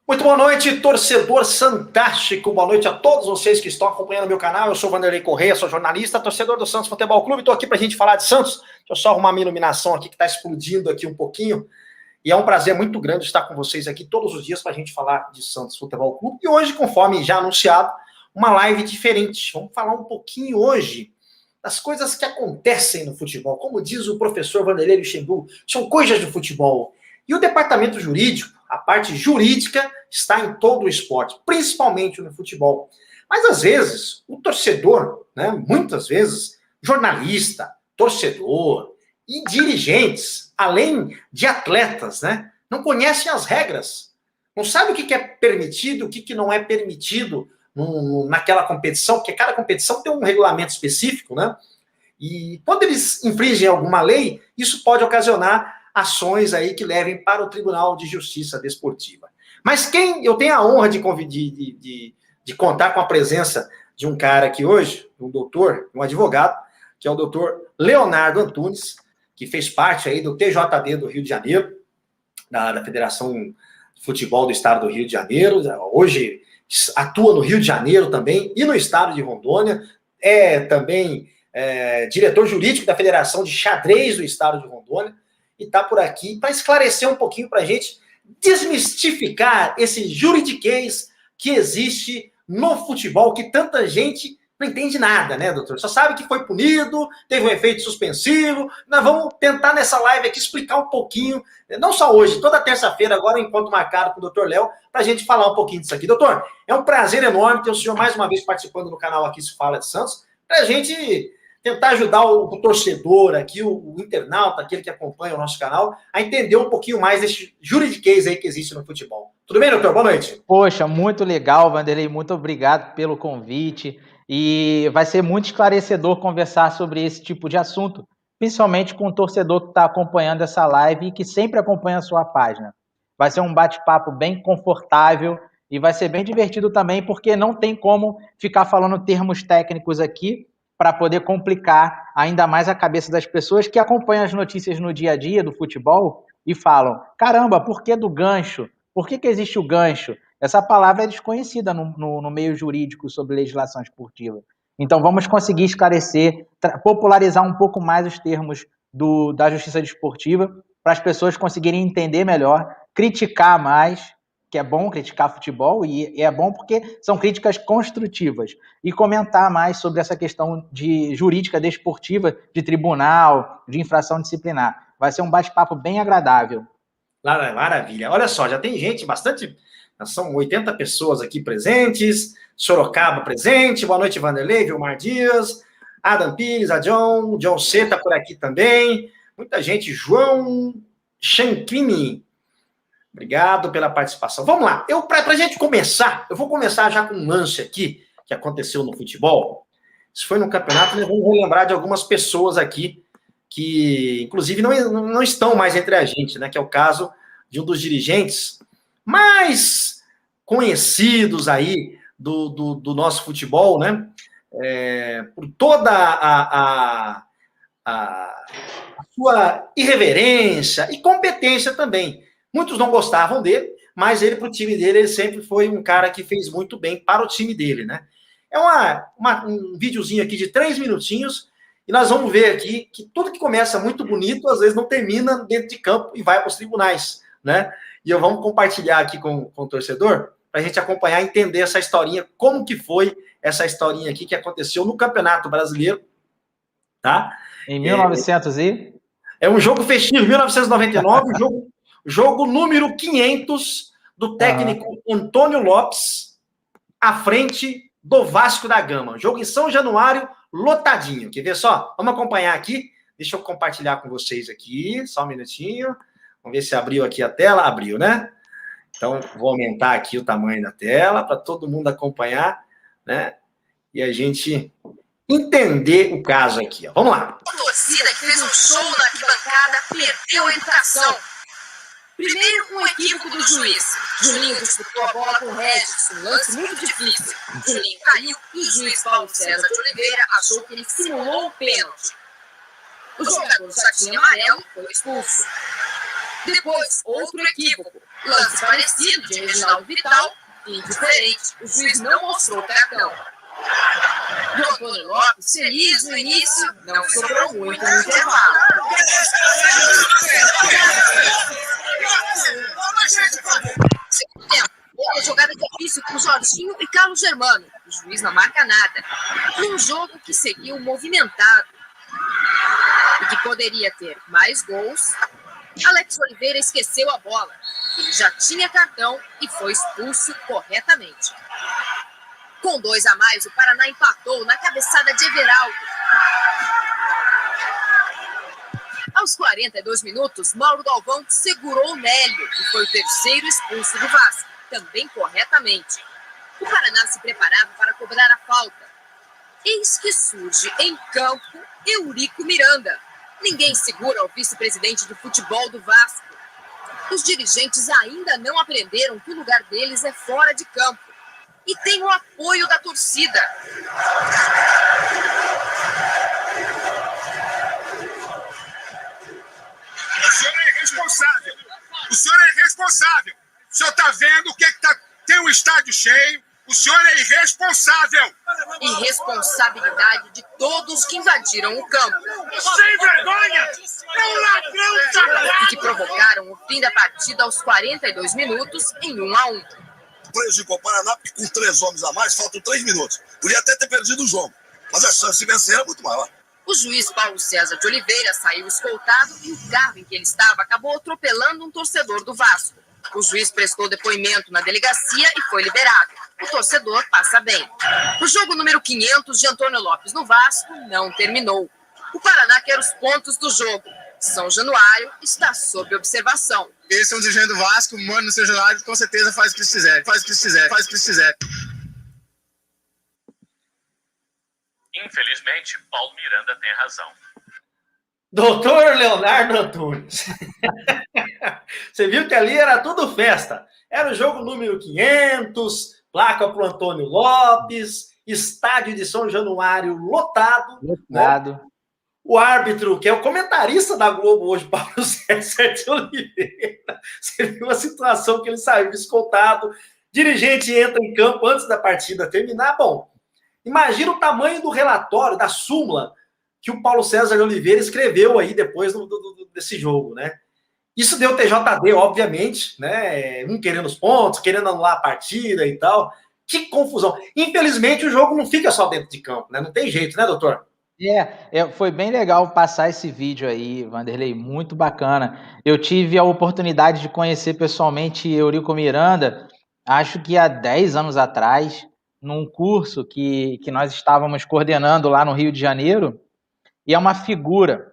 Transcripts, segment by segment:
Muito boa noite, torcedor fantástico. Boa noite a todos vocês que estão acompanhando meu canal. Eu sou Vanderlei Correia, sou jornalista, torcedor do Santos Futebol Clube. Estou aqui para a gente falar de Santos. Deixa eu só arrumar minha iluminação aqui que está explodindo aqui um pouquinho. E é um prazer muito grande estar com vocês aqui todos os dias para a gente falar de Santos Futebol Clube. E hoje, conforme já anunciado, uma live diferente. Vamos falar um pouquinho hoje das coisas que acontecem no futebol. Como diz o professor Vanderlei Luxemburgo, são coisas do futebol. E o departamento jurídico, a parte jurídica, está em todo o esporte, principalmente no futebol. Mas, às vezes, o torcedor, muitas vezes, jornalista, torcedor e dirigentes, além de atletas, não conhecem as regras. Não sabe o que é permitido, o que não é permitido naquela competição, porque cada competição tem um regulamento específico, E quando eles infringem alguma lei, isso pode ocasionar ações aí que levem para o Tribunal de Justiça Desportiva. Mas quem eu tenho a honra de contar com a presença de um cara aqui hoje, um doutor, um advogado, que é o doutor Leonardo Antunes, que fez parte aí do TJD do Rio de Janeiro, da Federação de Futebol do Estado do Rio de Janeiro, hoje atua no Rio de Janeiro também e no estado de Rondônia, é também diretor jurídico da Federação de Xadrez do Estado de Rondônia, e está por aqui para esclarecer um pouquinho para a gente, desmistificar esse juridiquês que existe no futebol, que tanta gente não entende nada, doutor? Só sabe que foi punido, teve um efeito suspensivo. Nós vamos tentar nessa live aqui explicar um pouquinho, não só hoje, toda terça-feira, agora, enquanto marcado com o doutor Léo, para a gente falar um pouquinho disso aqui. Doutor, é um prazer enorme ter o senhor mais uma vez participando do canal aqui Se Fala de Santos, para a gente tentar ajudar o torcedor aqui, o internauta, aquele que acompanha o nosso canal, a entender um pouquinho mais desse juridiquês aí que existe no futebol. Tudo bem, doutor? Boa noite. Poxa, muito legal, Vanderlei, muito obrigado pelo convite, e vai ser muito esclarecedor conversar sobre esse tipo de assunto, principalmente com o torcedor que está acompanhando essa live e que sempre acompanha a sua página. Vai ser um bate-papo bem confortável e vai ser bem divertido também, porque não tem como ficar falando termos técnicos aqui, para poder complicar ainda mais a cabeça das pessoas que acompanham as notícias no dia a dia do futebol e falam, caramba, por que do gancho? Por que existe o gancho? Essa palavra é desconhecida no meio jurídico sobre legislação esportiva. Então vamos conseguir esclarecer, popularizar um pouco mais os termos da justiça desportiva para as pessoas conseguirem entender melhor, criticar mais, que é bom criticar futebol, e é bom porque são críticas construtivas, e comentar mais sobre essa questão de jurídica desportiva, de tribunal, de infração disciplinar. Vai ser um bate-papo bem agradável. Maravilha. Olha só, já tem gente, bastante, são 80 pessoas aqui presentes, Sorocaba presente, boa noite, Vanderlei, Vilmar Dias, Adam Pires, a John C está por aqui também, muita gente, João Chanquini, obrigado pela participação. Vamos lá, para a gente começar, eu vou começar já com um lance aqui, que aconteceu no futebol. Isso foi no campeonato, nós vamos relembrar de algumas pessoas aqui, que, inclusive, não estão mais entre a gente, que é o caso de um dos dirigentes mais conhecidos aí do nosso futebol, por toda a sua irreverência e competência também. Muitos não gostavam dele, mas ele, para o time dele, ele sempre foi um cara que fez muito bem para o time dele, É um videozinho aqui de 3 minutinhos, e nós vamos ver aqui que tudo que começa muito bonito, às vezes não termina dentro de campo e vai para os tribunais, E eu vamos compartilhar aqui com o torcedor, para a gente acompanhar e entender essa historinha, como que foi essa historinha aqui que aconteceu no Campeonato Brasileiro, tá? Em 1900 É um jogo festivo, 1999, jogo número 500 do técnico Antônio Lopes, à frente do Vasco da Gama. Jogo em São Januário, lotadinho. Quer ver só? Vamos acompanhar aqui. Deixa eu compartilhar com vocês aqui, só um minutinho. Vamos ver se abriu aqui a tela. Abriu, Então, vou aumentar aqui o tamanho da tela para todo mundo acompanhar, E a gente entender o caso aqui. Vamos lá. A torcida que fez um show na arquibancada perdeu a educação. Primeiro, um equívoco do juiz. Juninho disputou a bola com o Regis, um lance muito difícil. Juninho caiu e o juiz Paulo César de Oliveira achou que ele simulou um pênalti. O jogador já tinha amarelo e foi expulso. Depois, outro equívoco. Lance parecido de Reginaldo Vital, indiferente. O juiz não mostrou o cartão. Do Antônio Lopes, feliz no início, não sobrou muito no intervalo. Segundo tempo, outra jogada difícil com Jorginho e Carlos Germano. O juiz não marca nada. Num jogo que seguiu movimentado e que poderia ter mais gols, Alex Oliveira esqueceu a bola. Ele já tinha cartão e foi expulso corretamente. Com 2 a mais, o Paraná empatou na cabeçada de Everaldo. Aos 42 minutos, Mauro Galvão segurou o Nélio e foi o terceiro expulso do Vasco, também corretamente. O Paraná se preparava para cobrar a falta. Eis que surge em campo Eurico Miranda. Ninguém segura o vice-presidente de futebol do Vasco. Os dirigentes ainda não aprenderam que o lugar deles é fora de campo. E tem o apoio da torcida. O senhor é irresponsável. O senhor é irresponsável. O senhor está vendo o que tá... Tem um estádio cheio. O senhor é irresponsável. Irresponsabilidade de todos que invadiram o campo. Sem vergonha! É um ladrão safado! E que provocaram o fim da partida aos 42 minutos em 1-1. Prejudicou o Paraná, porque com 3 homens a mais, faltam 3 minutos. Podia até ter perdido o jogo, mas a chance de vencer era muito maior. O juiz Paulo César de Oliveira saiu escoltado e o carro em que ele estava acabou atropelando um torcedor do Vasco. O juiz prestou depoimento na delegacia e foi liberado. O torcedor passa bem. O jogo número 500 de Antônio Lopes no Vasco não terminou. O Paraná quer os pontos do jogo. São Januário está sob observação. Esse é um dirigente do Vasco, manda no seu Januário, com certeza faz o que quiser. Faz o que quiser, faz o que quiser. Infelizmente, Paulo Miranda tem razão. Doutor Leonardo Antunes. Você viu que ali era tudo festa. Era o jogo número 500, placa para o Antônio Lopes, estádio de São Januário lotado. Lotado. Né? O árbitro, que é o comentarista da Globo hoje, Paulo César de Oliveira. Você viu a situação que ele saiu escoltado. Dirigente entra em campo antes da partida terminar. Bom, imagina o tamanho do relatório, da súmula, que o Paulo César de Oliveira escreveu aí depois desse jogo, né? Isso deu TJD, obviamente, né? Um querendo os pontos, querendo anular a partida e tal. Que confusão. Infelizmente, o jogo não fica só dentro de campo, né? Não tem jeito, né, doutor? Foi bem legal passar esse vídeo aí, Vanderlei, muito bacana. Eu tive a oportunidade de conhecer pessoalmente Eurico Miranda, acho que há 10 anos atrás, num curso que nós estávamos coordenando lá no Rio de Janeiro, e é uma figura,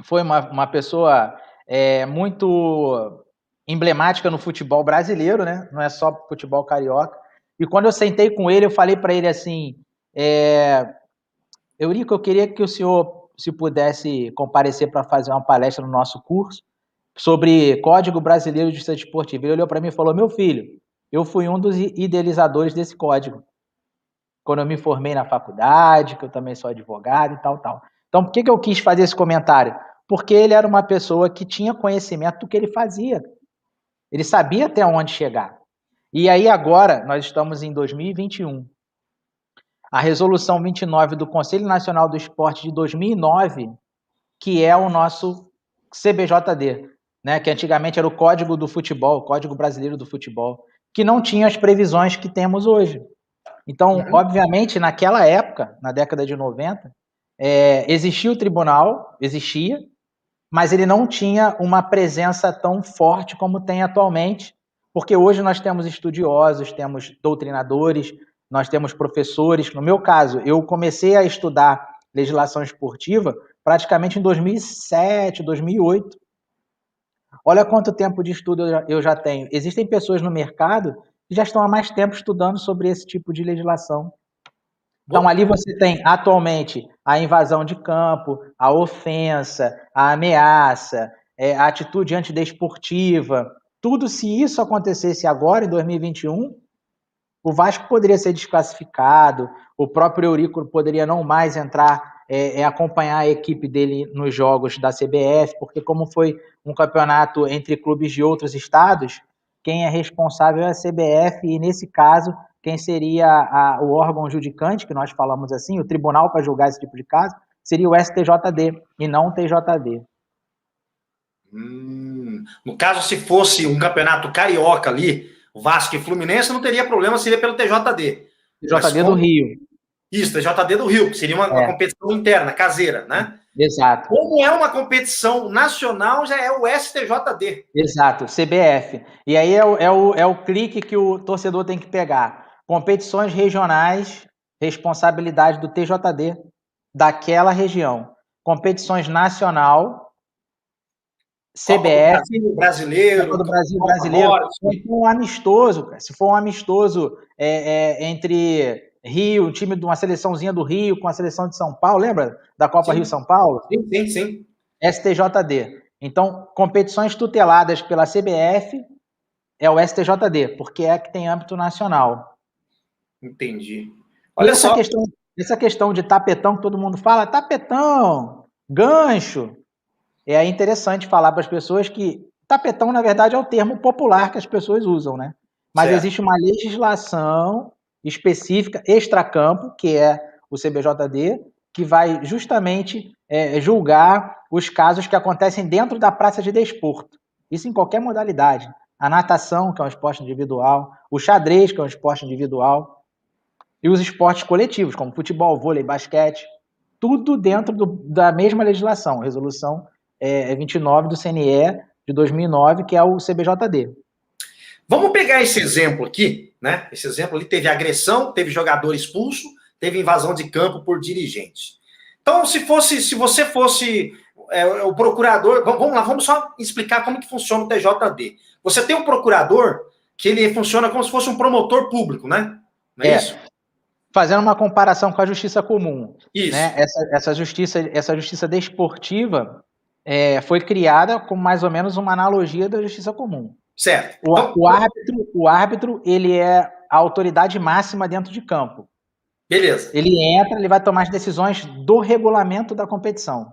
foi uma pessoa muito emblemática no futebol brasileiro, né? Não é só futebol carioca. E quando eu sentei com ele, eu falei para ele assim, Eurico, eu queria que o senhor, se pudesse comparecer para fazer uma palestra no nosso curso sobre Código Brasileiro de Justiça Desportiva. Ele olhou para mim e falou, meu filho, eu fui um dos idealizadores desse código. Quando eu me formei na faculdade, que eu também sou advogado e tal. Então, por que eu quis fazer esse comentário? Porque ele era uma pessoa que tinha conhecimento do que ele fazia. Ele sabia até onde chegar. E aí agora, nós estamos em 2021. A resolução 29 do Conselho Nacional do Esporte de 2009, que é o nosso CBJD, né, que antigamente era o Código do Futebol, o Código Brasileiro do Futebol, que não tinha as previsões que temos hoje. Então, obviamente, naquela época, na década de 90, existia o tribunal, mas ele não tinha uma presença tão forte como tem atualmente, porque hoje nós temos estudiosos, temos doutrinadores, nós temos professores. No meu caso, eu comecei a estudar legislação esportiva praticamente em 2007, 2008. Olha quanto tempo de estudo eu já tenho. Existem pessoas no mercado que já estão há mais tempo estudando sobre esse tipo de legislação. Então, ali você tem, atualmente, a invasão de campo, a ofensa, a ameaça, a atitude antidesportiva. Tudo, se isso acontecesse agora, em 2021, o Vasco poderia ser desclassificado, o próprio Eurico poderia não mais entrar acompanhar a equipe dele nos jogos da CBF, porque como foi um campeonato entre clubes de outros estados, quem é responsável é a CBF, e nesse caso, quem seria o órgão judicante, que nós falamos assim, o tribunal para julgar esse tipo de caso, seria o STJD, e não o TJD. No caso, se fosse um campeonato carioca ali, Vasco e Fluminense, não teria problema, seria pelo TJD. TJD do Rio. Isso, TJD do Rio, que seria uma competição interna, caseira, né? Exato. Como é uma competição nacional, já é o STJD. Exato, CBF. E aí é o clique que o torcedor tem que pegar. Competições regionais, responsabilidade do TJD daquela região. Competições nacional, CBF, Copa do Brasileiro, Copa do Brasil brasileiro. Se for um amistoso, cara, se for um amistoso entre Rio, um time de uma seleçãozinha do Rio com a seleção de São Paulo, lembra da Copa Rio-São Paulo? Sim. STJD. Então, competições tuteladas pela CBF é o STJD, porque é que tem âmbito nacional. Entendi. Olha só. Essa questão de tapetão que todo mundo fala, tapetão, gancho, é interessante falar para as pessoas que tapetão, na verdade, é o termo popular que as pessoas usam, né? Mas existe uma legislação específica, extracampo, que é o CBJD, que vai justamente julgar os casos que acontecem dentro da praça de desporto. Isso em qualquer modalidade. A natação, que é um esporte individual, o xadrez, que é um esporte individual, e os esportes coletivos, como futebol, vôlei, basquete, tudo dentro da mesma legislação, resolução 29 do CNE de 2009, que é o CBJD. Vamos pegar esse exemplo aqui, né? Esse exemplo ali teve agressão, teve jogador expulso, teve invasão de campo por dirigentes. Então, se você fosse o procurador, vamos lá, vamos só explicar como que funciona o TJD. Você tem um procurador que ele funciona como se fosse um promotor público, né? Não é isso? Fazendo uma comparação com a justiça comum. Isso. Né? Essa justiça desportiva foi criada com mais ou menos uma analogia da justiça comum. Certo. O árbitro, ele é a autoridade máxima dentro de campo. Beleza. Ele vai tomar as decisões do regulamento da competição.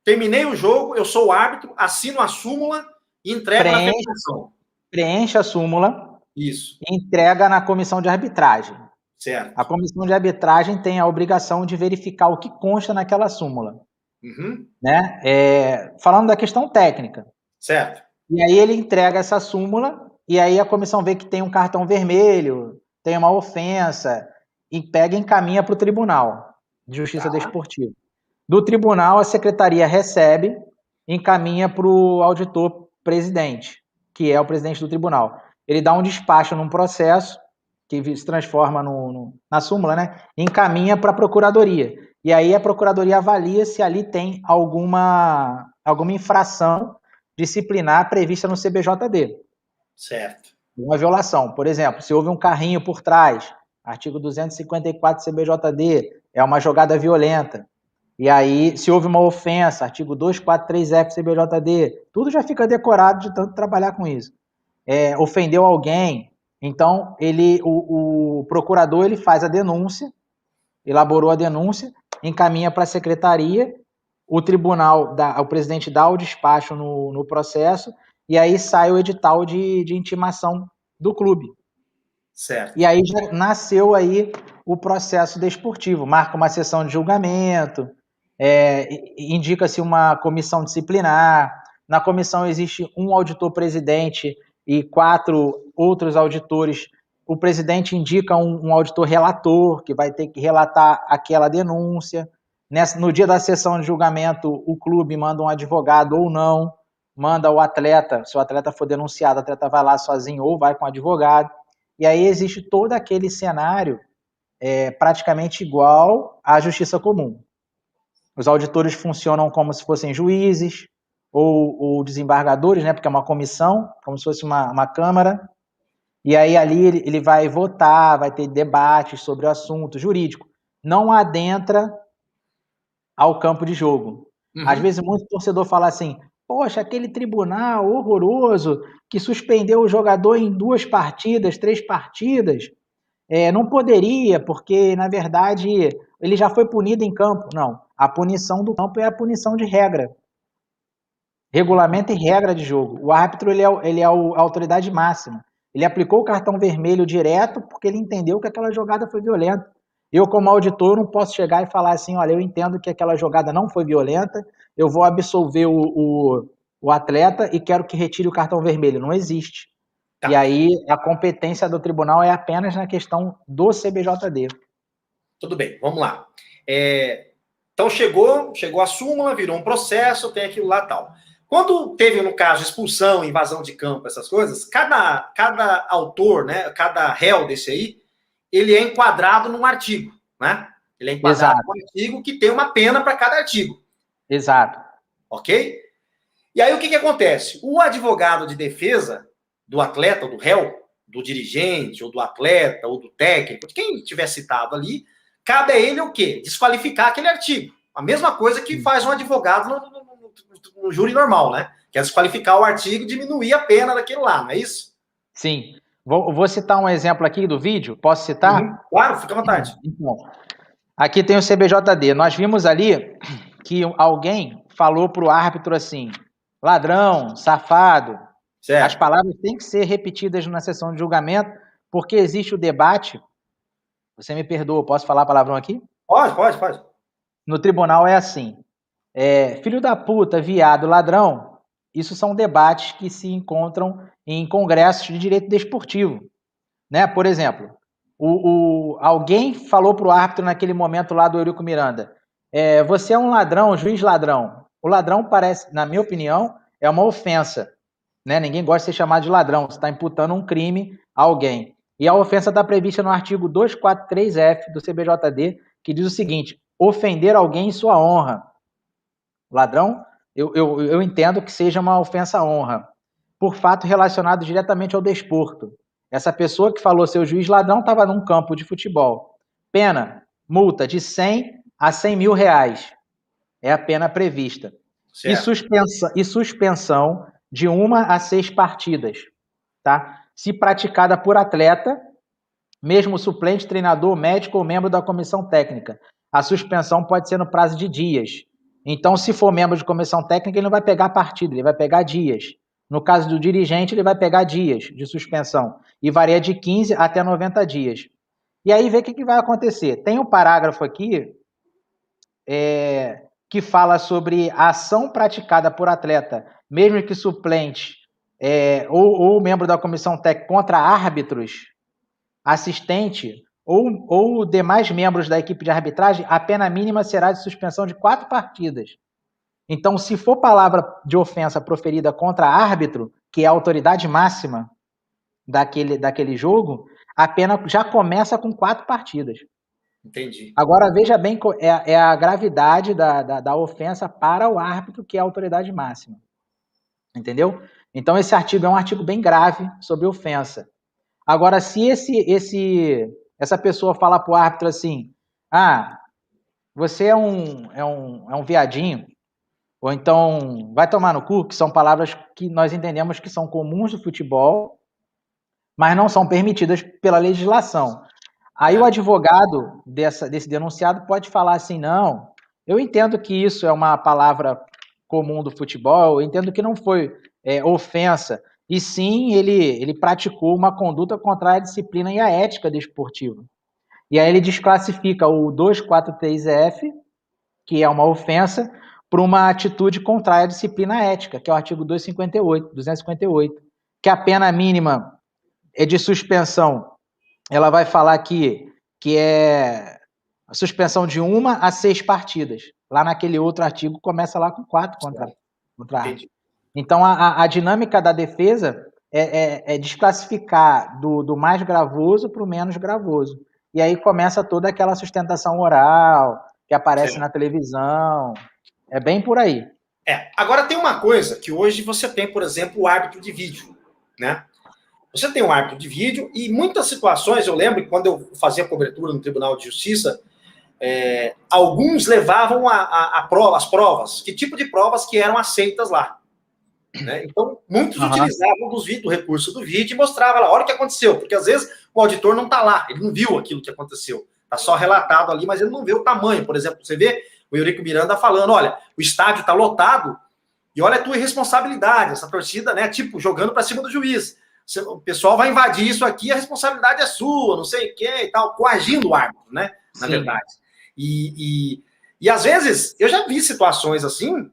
Terminei o jogo, eu sou o árbitro, assino a súmula e entrego na federação. Preenche a súmula. Isso. E entrega na comissão de arbitragem. Certo. A comissão de arbitragem tem a obrigação de verificar o que consta naquela súmula. Uhum. Né? Falando da questão técnica. Certo. E aí ele entrega essa súmula, e aí a comissão vê que tem um cartão vermelho, tem uma ofensa, e pega e encaminha para o Tribunal de Justiça Desportiva. Do tribunal, a secretaria recebe, encaminha para o auditor presidente, que é o presidente do tribunal. Ele dá um despacho num processo, que se transforma na súmula, né? Encaminha para a procuradoria. E aí a procuradoria avalia se ali tem alguma infração disciplinar prevista no CBJD. Certo. Uma violação. Por exemplo, se houve um carrinho por trás, artigo 254 CBJD, é uma jogada violenta. E aí, se houve uma ofensa, artigo 243F CBJD, tudo já fica decorado de tanto trabalhar com isso. Ofendeu alguém, então o procurador ele faz a denúncia, elaborou a denúncia, encaminha para a secretaria, o tribunal, o presidente dá o despacho no processo, e aí sai o edital de intimação do clube. Certo. E aí já nasceu aí o processo desportivo, marca uma sessão de julgamento, indica-se uma comissão disciplinar, na comissão existe um auditor-presidente e 4 outros auditores. O presidente indica um auditor relator, que vai ter que relatar aquela denúncia. No dia da sessão de julgamento, o clube manda um advogado ou não, manda o atleta, se o atleta for denunciado, o atleta vai lá sozinho ou vai com o advogado. E aí existe todo aquele cenário praticamente igual à justiça comum. Os auditores funcionam como se fossem juízes ou desembargadores, né, porque é uma comissão, como se fosse uma câmara, e aí ali ele vai votar, vai ter debates sobre o assunto jurídico. Não adentra ao campo de jogo. Uhum. Às vezes muito torcedor fala assim, poxa, aquele tribunal horroroso que suspendeu o jogador em 2 partidas, 3 partidas, não poderia, porque, na verdade, ele já foi punido em campo. Não, a punição do campo é a punição de regra. Regulamento e regra de jogo. O árbitro ele é a autoridade máxima. Ele aplicou o cartão vermelho direto porque ele entendeu que aquela jogada foi violenta. Eu, como auditor, não posso chegar e falar assim, olha, eu entendo que aquela jogada não foi violenta, eu vou absolver o atleta e quero que retire o cartão vermelho. Não existe. Tá. E aí a competência do tribunal é apenas na questão do CBJD. Tudo bem, vamos lá. Então chegou a súmula, virou um processo, tem aquilo lá e tal. Quando teve, no caso, expulsão, invasão de campo, essas coisas, cada autor, né, cada réu desse aí, ele é enquadrado num artigo, né? Ele é enquadrado num artigo que tem uma pena para cada artigo. Exato. Ok? E aí o que acontece? O advogado de defesa do atleta, do réu, do dirigente, ou do atleta, ou do técnico, de quem tiver citado ali, cabe a ele o quê? Desqualificar aquele artigo. A mesma coisa que faz um advogado no júri normal, né? Que é desqualificar o artigo e diminuir a pena daquele lá, não é isso? Sim. Vou citar um exemplo aqui do vídeo. Posso citar? Claro, fica à vontade. Então, aqui tem o CBJD. Nós vimos ali que alguém falou para o árbitro assim, ladrão, safado. Certo. As palavras têm que ser repetidas na sessão de julgamento, porque existe o debate. Você me perdoa, posso falar palavrão aqui? Pode. No tribunal é assim. Filho da puta, viado, ladrão, isso são debates que se encontram em congressos de direito desportivo. Né? Por exemplo, alguém falou para o árbitro naquele momento lá do Eurico Miranda, você é um ladrão, juiz ladrão. O ladrão parece, na minha opinião, é uma ofensa. Né? Ninguém gosta de ser chamado de ladrão, você está imputando um crime a alguém. E a ofensa está prevista no artigo 243F do CBJD, que diz o seguinte, ofender alguém em sua honra. Ladrão, eu entendo que seja uma ofensa à honra, por fato relacionado diretamente ao desporto. Essa pessoa que falou ser o juiz ladrão estava num campo de futebol. Pena, multa de 100 a 100 mil reais. É a pena prevista. E suspensão de 1 a 6 partidas. Tá? Se praticada por atleta, mesmo suplente, treinador, médico ou membro da comissão técnica. A suspensão pode ser no prazo de dias. Então, se for membro de comissão técnica, ele não vai pegar partida, ele vai pegar dias. No caso do dirigente, ele vai pegar dias de suspensão. E varia de 15 até 90 dias. E aí, vê o que vai acontecer. Tem um parágrafo aqui que fala sobre a ação praticada por atleta, mesmo que suplente ou membro da comissão técnica contra árbitros, assistente ou demais membros da equipe de arbitragem, a pena mínima será de suspensão de 4 partidas. Então, se for palavra de ofensa proferida contra árbitro, que é a autoridade máxima daquele jogo, a pena já começa com 4 partidas. Entendi. Agora, veja bem, é a gravidade da ofensa para o árbitro, que é a autoridade máxima. Entendeu? Então, esse artigo é um artigo bem grave sobre ofensa. Agora, se essa pessoa falar para o árbitro assim, você é um viadinho, ou então vai tomar no cu, que são palavras que nós entendemos que são comuns do futebol, mas não são permitidas pela legislação. Aí o advogado desse denunciado pode falar assim, não, eu entendo que isso é uma palavra comum do futebol, eu entendo que não foi ofensa, e sim ele praticou uma conduta contrária à disciplina e à ética desportiva. E aí ele desclassifica o 243F, que é uma ofensa, por uma atitude contrária à disciplina ética, que é o artigo 258, que a pena mínima é de suspensão. Ela vai falar que é a suspensão de 1 a 6 partidas. Lá naquele outro artigo começa lá com 4 contra árbitro. Então, a dinâmica da defesa é desclassificar do mais gravoso para o menos gravoso. E aí começa toda aquela sustentação oral que aparece na televisão. É bem por aí. Agora tem uma coisa que hoje você tem, por exemplo, o árbitro de vídeo, né? Você tem um árbitro de vídeo e muitas situações, eu lembro que quando eu fazia cobertura no Tribunal de Justiça, alguns levavam as provas, que tipo de provas que eram aceitas lá. Né? Então, muitos utilizavam do recurso do vídeo e mostravam lá, olha o que aconteceu, porque às vezes o auditor não está lá, ele não viu aquilo que aconteceu. Tá só relatado ali, mas ele não vê o tamanho. Por exemplo, você vê o Eurico Miranda falando, olha, o estádio tá lotado e olha a tua irresponsabilidade, essa torcida, né, tipo, jogando para cima do juiz. O pessoal vai invadir isso aqui, a responsabilidade é sua, não sei o que e tal, coagindo o árbitro, né, na verdade. E às vezes, eu já vi situações assim,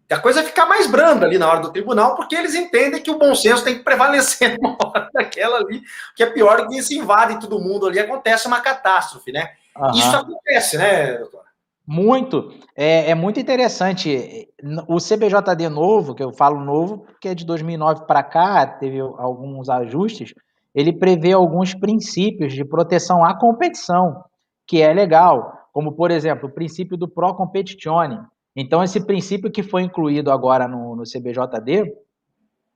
da coisa ficar mais branda ali na hora do tribunal, porque eles entendem que o bom senso tem que prevalecer na hora daquela ali, que é pior do que se invade todo mundo ali, acontece uma catástrofe, né? Isso acontece, né, doutora? Muito. É muito interessante. O CBJD novo, que eu falo novo, porque é de 2009 para cá, teve alguns ajustes, ele prevê alguns princípios de proteção à competição, que é legal, como, por exemplo, o princípio do pro competizione. Então, esse princípio que foi incluído agora no CBJD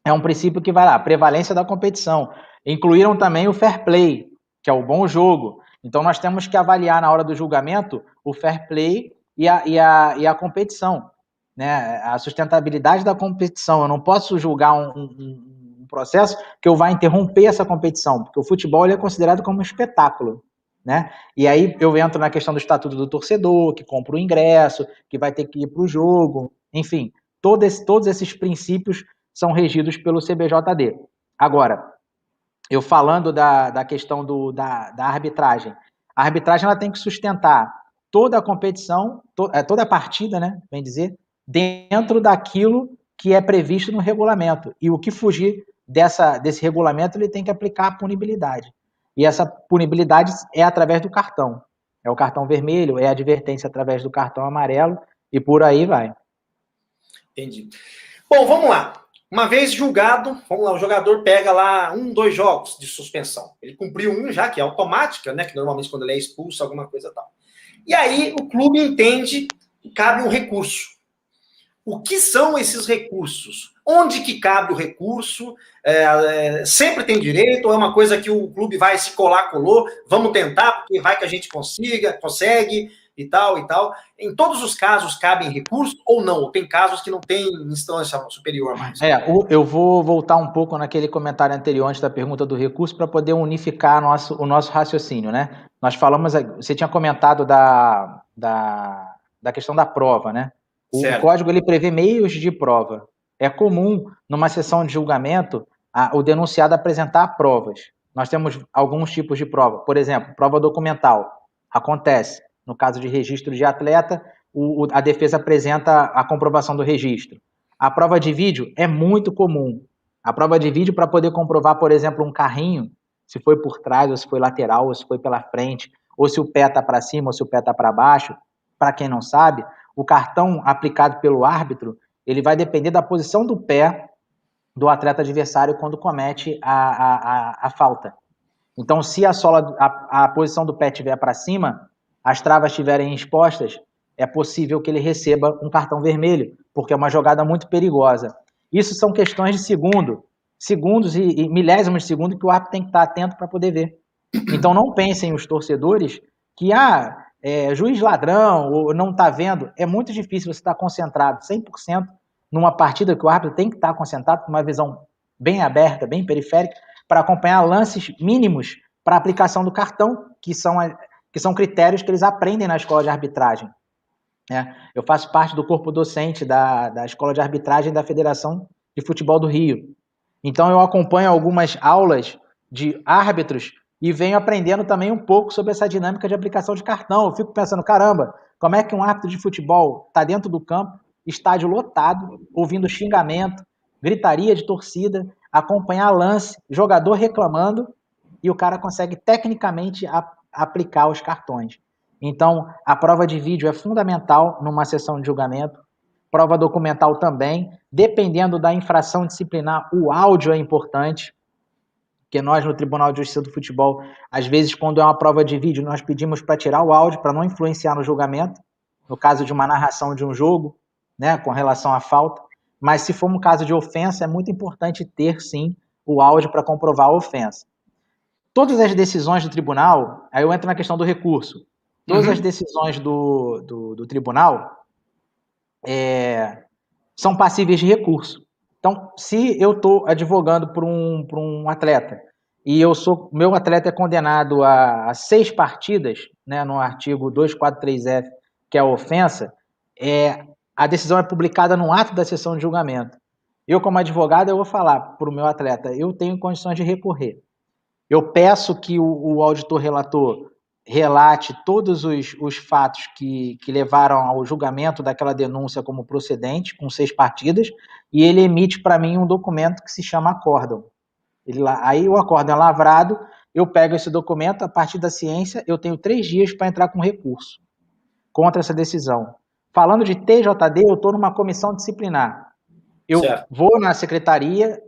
é um princípio que vai lá, prevalência da competição. Incluíram também o fair play, que é o bom jogo. Então, nós temos que avaliar na hora do julgamento o fair play e a competição, né? A sustentabilidade da competição. Eu não posso julgar um processo que eu vá interromper essa competição, porque o futebol ele é considerado como um espetáculo, né? E aí eu entro na questão do estatuto do torcedor, que compra o ingresso, que vai ter que ir para o jogo, enfim, todos esses princípios são regidos pelo CBJD. Agora, eu falando da questão da arbitragem, a arbitragem ela tem que sustentar toda a competição, toda a partida, né, bem dizer, dentro daquilo que é previsto no regulamento. E o que fugir desse regulamento, ele tem que aplicar a punibilidade. E essa punibilidade é através do cartão. É o cartão vermelho, é a advertência através do cartão amarelo, e por aí vai. Entendi. Bom, vamos lá. Uma vez julgado, vamos lá, o jogador pega lá 2 jogos de suspensão. Ele cumpriu um já, que é automática, né? Que normalmente quando ele é expulso, alguma coisa tal. E aí o clube entende que cabe um recurso. O que são esses recursos? Onde que cabe o recurso? Sempre tem direito? Ou é uma coisa que o clube vai se colou? Vamos tentar, porque vai que a gente consegue, e tal, e tal. Em todos os casos, cabem recurso ou não? Tem casos que não tem instância superior mais? Eu vou voltar um pouco naquele comentário anterior, antes da pergunta do recurso, para poder unificar o nosso raciocínio, né? Nós falamos, você tinha comentado da questão da prova, né? O código ele prevê meios de prova. É comum, numa sessão de julgamento, o denunciado apresentar provas. Nós temos alguns tipos de prova. Por exemplo, prova documental. Acontece. No caso de registro de atleta, a defesa apresenta a comprovação do registro. A prova de vídeo é muito comum. A prova de vídeo para poder comprovar, por exemplo, um carrinho, se foi por trás, ou se foi lateral, ou se foi pela frente, ou se o pé está para cima, ou se o pé está para baixo. Para quem não sabe, o cartão aplicado pelo árbitro, ele vai depender da posição do pé do atleta adversário quando comete a falta. Então, se a posição do pé estiver para cima, as travas estiverem expostas, é possível que ele receba um cartão vermelho, porque é uma jogada muito perigosa. Isso são questões de segundos e milésimos de segundo que o árbitro tem que estar atento para poder ver. Então, não pensem os torcedores que, juiz ladrão, ou não está vendo. É muito difícil você estar concentrado 100% numa partida que o árbitro tem que estar concentrado com uma visão bem aberta, bem periférica, para acompanhar lances mínimos para a aplicação do cartão, que são critérios que eles aprendem na escola de arbitragem. Eu faço parte do corpo docente da Escola de Arbitragem da Federação de Futebol do Rio. Então, eu acompanho algumas aulas de árbitros e venho aprendendo também um pouco sobre essa dinâmica de aplicação de cartão. Eu fico pensando, caramba, como é que um árbitro de futebol está dentro do campo, estádio lotado, ouvindo xingamento, gritaria de torcida, acompanhar lance, jogador reclamando, e o cara consegue tecnicamente aplicar os cartões. Então, a prova de vídeo é fundamental numa sessão de julgamento, prova documental também, dependendo da infração disciplinar, o áudio é importante, porque nós no Tribunal de Justiça do Futebol, às vezes quando é uma prova de vídeo, nós pedimos para tirar o áudio, para não influenciar no julgamento, no caso de uma narração de um jogo, né, com relação à falta, mas se for um caso de ofensa, é muito importante ter, sim, o áudio para comprovar a ofensa. Todas as decisões do tribunal, aí eu entro na questão do recurso, todas as decisões do tribunal são passíveis de recurso. Então, se eu estou advogando por um atleta e meu atleta é condenado a 6 partidas, né, no artigo 243F, que é a ofensa, a decisão é publicada no ato da sessão de julgamento. Eu, como advogado, eu vou falar para o meu atleta, eu tenho condições de recorrer. Eu peço que o auditor relator relate todos os fatos que levaram ao julgamento daquela denúncia como procedente, com 6 partidas, e ele emite para mim um documento que se chama acórdão. Aí o acórdão é lavrado, eu pego esse documento, a partir da ciência, eu tenho 3 dias para entrar com recurso contra essa decisão. Falando de TJD, eu estou numa comissão disciplinar. Eu vou na secretaria,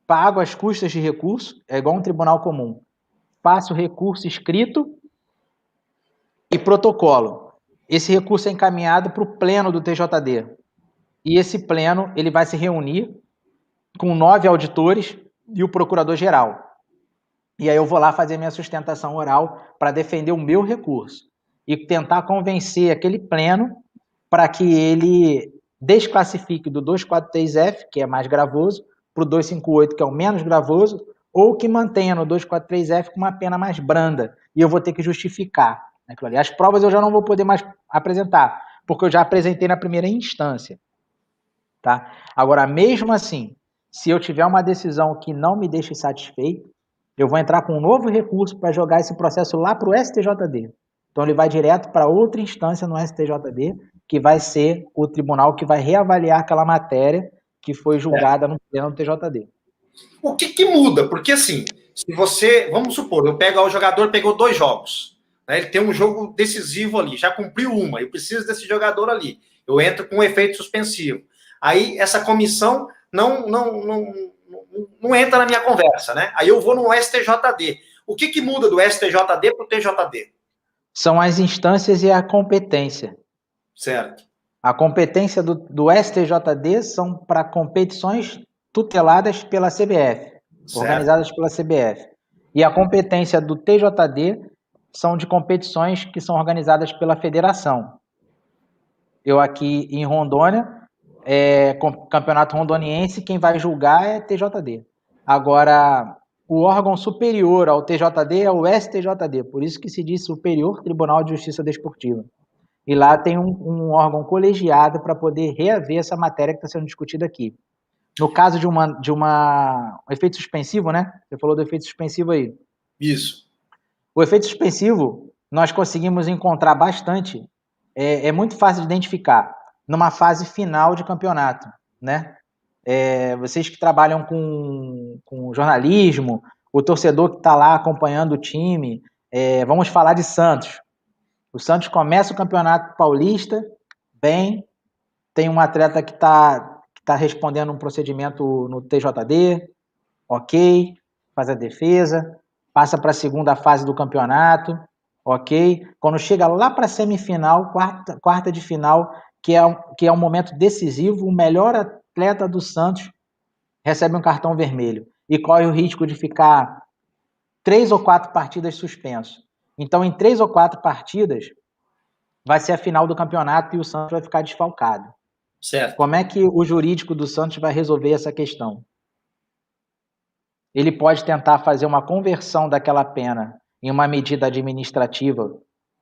pago as custas de recurso, é igual um tribunal comum. Faço recurso escrito e protocolo. Esse recurso é encaminhado para o pleno do TJD. E esse pleno ele vai se reunir com 9 auditores e o procurador-geral. E aí eu vou lá fazer minha sustentação oral para defender o meu recurso e tentar convencer aquele pleno para que ele desclassifique do 243F, que é mais gravoso, para o 258, que é o menos gravoso, ou que mantenha no 243F com uma pena mais branda. E eu vou ter que justificar aquilo ali. As provas eu já não vou poder mais apresentar, porque eu já apresentei na primeira instância. Tá? Agora, mesmo assim, se eu tiver uma decisão que não me deixe satisfeito, eu vou entrar com um novo recurso para jogar esse processo lá para o STJD. Então, ele vai direto para outra instância no STJD, que vai ser o tribunal que vai reavaliar aquela matéria que foi julgada no pleno do TJD. O que muda? Porque, assim, se você... Vamos supor, o jogador pegou 2 jogos. Né, ele tem um jogo decisivo ali, já cumpriu uma, eu preciso desse jogador ali. Eu entro com um efeito suspensivo. Aí, essa comissão não entra na minha conversa, né? Aí eu vou no STJD. O que muda do STJD para o TJD? São as instâncias e a competência. Certo. A competência do STJD são para competições tuteladas pela CBF, certo, organizadas pela CBF. E a competência do TJD são de competições que são organizadas pela federação. Eu aqui em Rondônia, campeonato rondoniense, quem vai julgar é TJD. Agora, o órgão superior ao TJD é o STJD, por isso que se diz Superior Tribunal de Justiça Desportiva. E lá tem um órgão colegiado para poder reaver essa matéria que está sendo discutida aqui. No caso de um efeito suspensivo, né? Você falou do efeito suspensivo aí. Isso. O efeito suspensivo, nós conseguimos encontrar bastante, é muito fácil de identificar, numa fase final de campeonato, né? Vocês que trabalham com jornalismo, o torcedor que está lá acompanhando o time, vamos falar de Santos. O Santos começa o Campeonato Paulista bem, tem um atleta que está respondendo um procedimento no TJD, ok, faz a defesa, passa para a segunda fase do campeonato, ok. Quando chega lá para a semifinal, quarta de final, que é um momento decisivo, o melhor atleta do Santos recebe um cartão vermelho e corre o risco de ficar 3 ou 4 partidas suspenso. Então, em 3 ou 4 partidas, vai ser a final do campeonato e o Santos vai ficar desfalcado. Certo. Como é que o jurídico do Santos vai resolver essa questão? Ele pode tentar fazer uma conversão daquela pena em uma medida administrativa,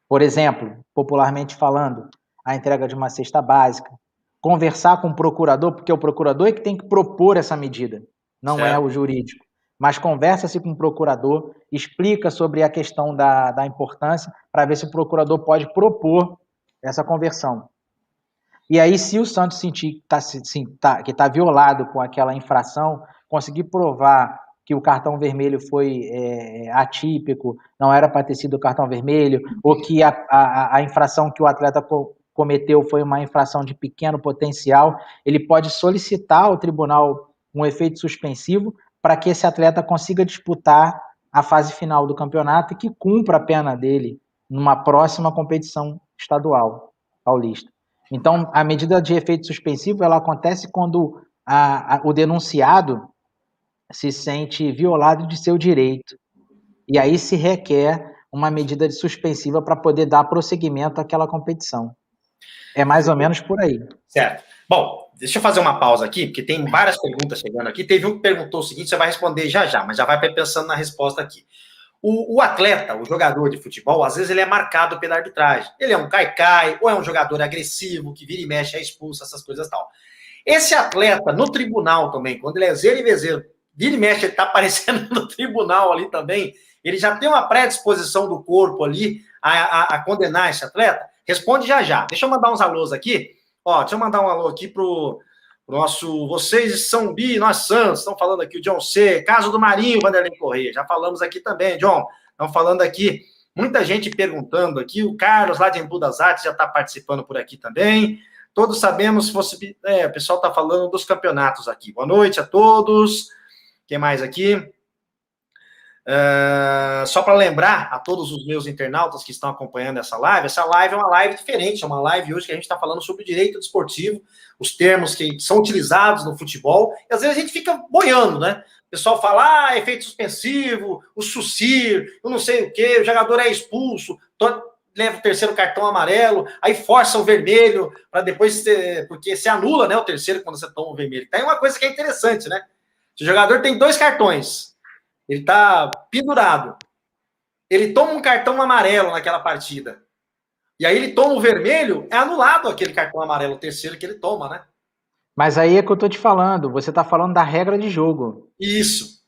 por exemplo, popularmente falando, a entrega de uma cesta básica, conversar com o procurador, porque o procurador é que tem que propor essa medida, não certo. É o jurídico. Mas conversa-se com o procurador, explica sobre a questão da importância, para ver se o procurador pode propor essa conversão. E aí, se o Santos sentir que está violado com aquela infração, conseguir provar que o cartão vermelho foi atípico, não era para ter sido o cartão vermelho, ou que a infração que o atleta cometeu foi uma infração de pequeno potencial, ele pode solicitar ao tribunal um efeito suspensivo para que esse atleta consiga disputar a fase final do campeonato e que cumpra a pena dele numa próxima competição estadual paulista. Então, a medida de efeito suspensivo ela acontece quando o denunciado se sente violado de seu direito. E aí se requer uma medida de suspensiva para poder dar prosseguimento àquela competição. É mais ou menos por aí. Certo. Bom, deixa eu fazer uma pausa aqui, porque tem várias perguntas chegando aqui. Teve um que perguntou o seguinte, você vai responder já, mas já vai pensando na resposta aqui. O atleta, o jogador de futebol, às vezes ele é marcado pela arbitragem. Ele é um caicai, ou é um jogador agressivo, que vira e mexe, é expulso, essas coisas e tal. Esse atleta, no tribunal também, quando ele é zero e vezeiro, vira e mexe, ele tá aparecendo no tribunal ali também, ele já tem uma predisposição do corpo ali a condenar esse atleta? Responde já. Deixa eu mandar uns alôs aqui. Deixa eu mandar um alô aqui pro nosso... Vocês de São Bi, nós Santos, estão falando aqui o John C. Caso do Marinho, Vanderlei Corrêa. Já falamos aqui também, John. Estão falando aqui. Muita gente perguntando aqui. O Carlos, lá de Embu das Artes, já está participando por aqui também. Todos sabemos, se fosse... o pessoal está falando dos campeonatos aqui. Boa noite a todos. Quem mais aqui? Só para lembrar a todos os meus internautas que estão acompanhando essa live é uma live diferente, é uma live hoje que a gente está falando sobre o direito desportivo, os termos que são utilizados no futebol, e às vezes a gente fica boiando, né? O pessoal fala, efeito suspensivo, o SUSIR, eu não sei o que, o jogador é expulso, leva o terceiro cartão amarelo, aí força o vermelho, para depois, porque se anula, né, o terceiro quando você toma o vermelho. Tem uma coisa que é interessante, né? Se o jogador tem 2 cartões, ele está pendurado, ele toma um cartão amarelo naquela partida, e aí ele toma o vermelho, é anulado aquele cartão amarelo, o terceiro que ele toma, né? Mas aí é que eu tô te falando, você tá falando da regra de jogo. Isso.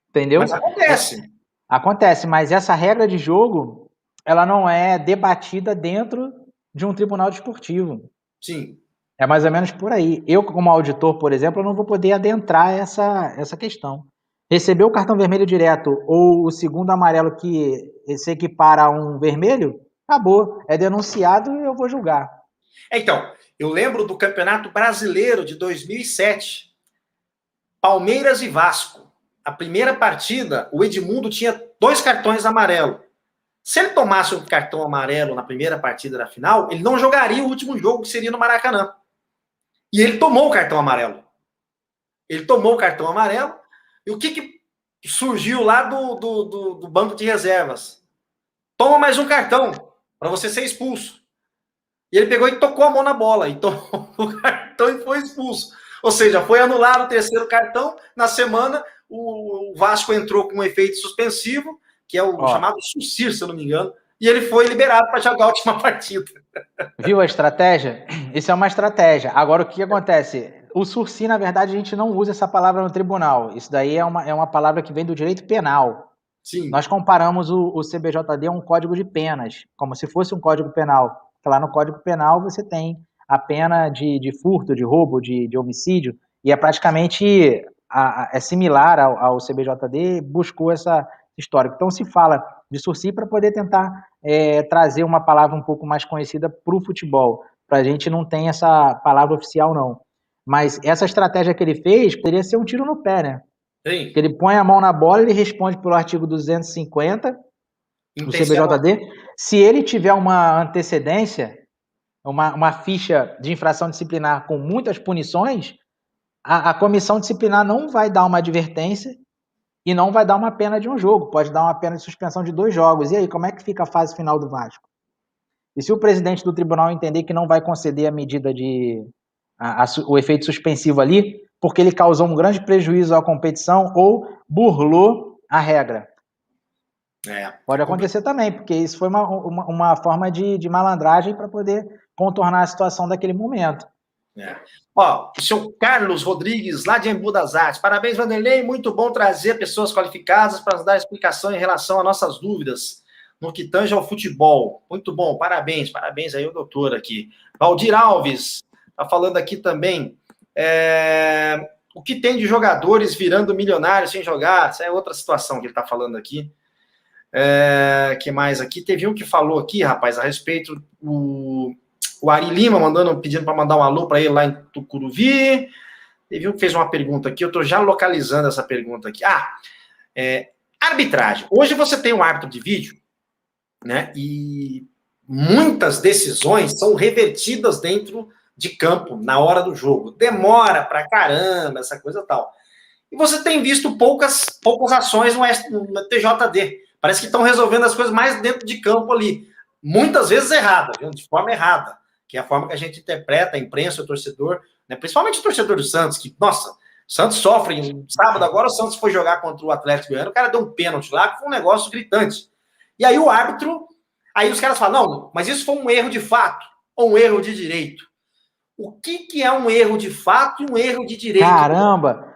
Entendeu? Mas acontece. Acontece, mas essa regra de jogo, ela não é debatida dentro de um tribunal desportivo. Sim. É mais ou menos por aí. Eu, como auditor, por exemplo, eu não vou poder adentrar essa questão. Receber o cartão vermelho direto ou o segundo amarelo que se equipara a um vermelho, acabou. É denunciado e eu vou julgar. Então, eu lembro do Campeonato Brasileiro de 2007. Palmeiras e Vasco. A primeira partida, o Edmundo tinha 2 cartões amarelos. Se ele tomasse um cartão amarelo na primeira partida da final, ele não jogaria o último jogo, que seria no Maracanã. E ele tomou o cartão amarelo. E o que surgiu lá do banco de reservas? Toma mais um cartão para você ser expulso. E ele pegou e tocou a mão na bola. E tomou o cartão e foi expulso. Ou seja, foi anulado o terceiro cartão. Na semana, o Vasco entrou com um efeito suspensivo, que é o chamado SUSIR, se eu não me engano. E ele foi liberado para jogar a última partida. Viu a estratégia? Isso é uma estratégia. Agora, o que acontece? O SUSIR, na verdade, a gente não usa essa palavra no tribunal. Isso daí é uma palavra que vem do direito penal. Sim. Nós comparamos o CBJD a um código de penas, como se fosse um código penal. Lá no Código Penal você tem a pena de furto, de roubo, de homicídio, e é praticamente é similar ao CBJD, buscou essa história. Então se fala de SUSIR para poder tentar trazer uma palavra um pouco mais conhecida para o futebol. Para a gente não tem essa palavra oficial, não. Mas essa estratégia que ele fez poderia ser um tiro no pé, né? Sim. Porque ele põe a mão na bola, ele responde pelo artigo 250 do CBJD. Se ele tiver uma antecedência, uma ficha de infração disciplinar com muitas punições, a comissão disciplinar não vai dar uma advertência e não vai dar uma pena de um jogo. Pode dar uma pena de suspensão de 2 jogos. E aí, como é que fica a fase final do Vasco? E se o presidente do tribunal entender que não vai conceder a medida o efeito suspensivo ali, porque ele causou um grande prejuízo à competição ou burlou a regra? Pode acontecer também, porque isso foi uma forma de malandragem para poder contornar a situação daquele momento. O seu Carlos Rodrigues, lá de Embu das Artes. Parabéns, Vanderlei. Muito bom trazer pessoas qualificadas para nos dar explicação em relação às nossas dúvidas no que tange ao futebol. Muito bom, parabéns aí o doutor aqui. Valdir Alves está falando aqui também. O que tem de jogadores virando milionários sem jogar? Essa é outra situação que ele está falando aqui. Que mais aqui? Teve um que falou aqui, rapaz, a respeito, o Ari Lima pedindo para mandar um alô para ele lá em Tucuruvi. Teve um que fez uma pergunta aqui, eu estou já localizando essa pergunta aqui. Arbitragem. Hoje você tem um árbitro de vídeo, né? E muitas decisões são revertidas dentro de campo, na hora do jogo. Demora pra caramba, essa coisa tal. E você tem visto poucas ações no TJD. Parece que estão resolvendo as coisas mais dentro de campo ali. Muitas vezes errada, viu? De forma errada. Que é a forma que a gente interpreta, a imprensa, o torcedor, né? Principalmente o torcedor do Santos, que, nossa, o Santos sofre. Sábado agora o Santos foi jogar contra o Atlético Goiano, o cara deu um pênalti lá, que foi um negócio gritante. E aí o árbitro, aí os caras falam, não, mas isso foi um erro de fato ou um erro de direito? O que é um erro de fato e um erro de direito? Caramba!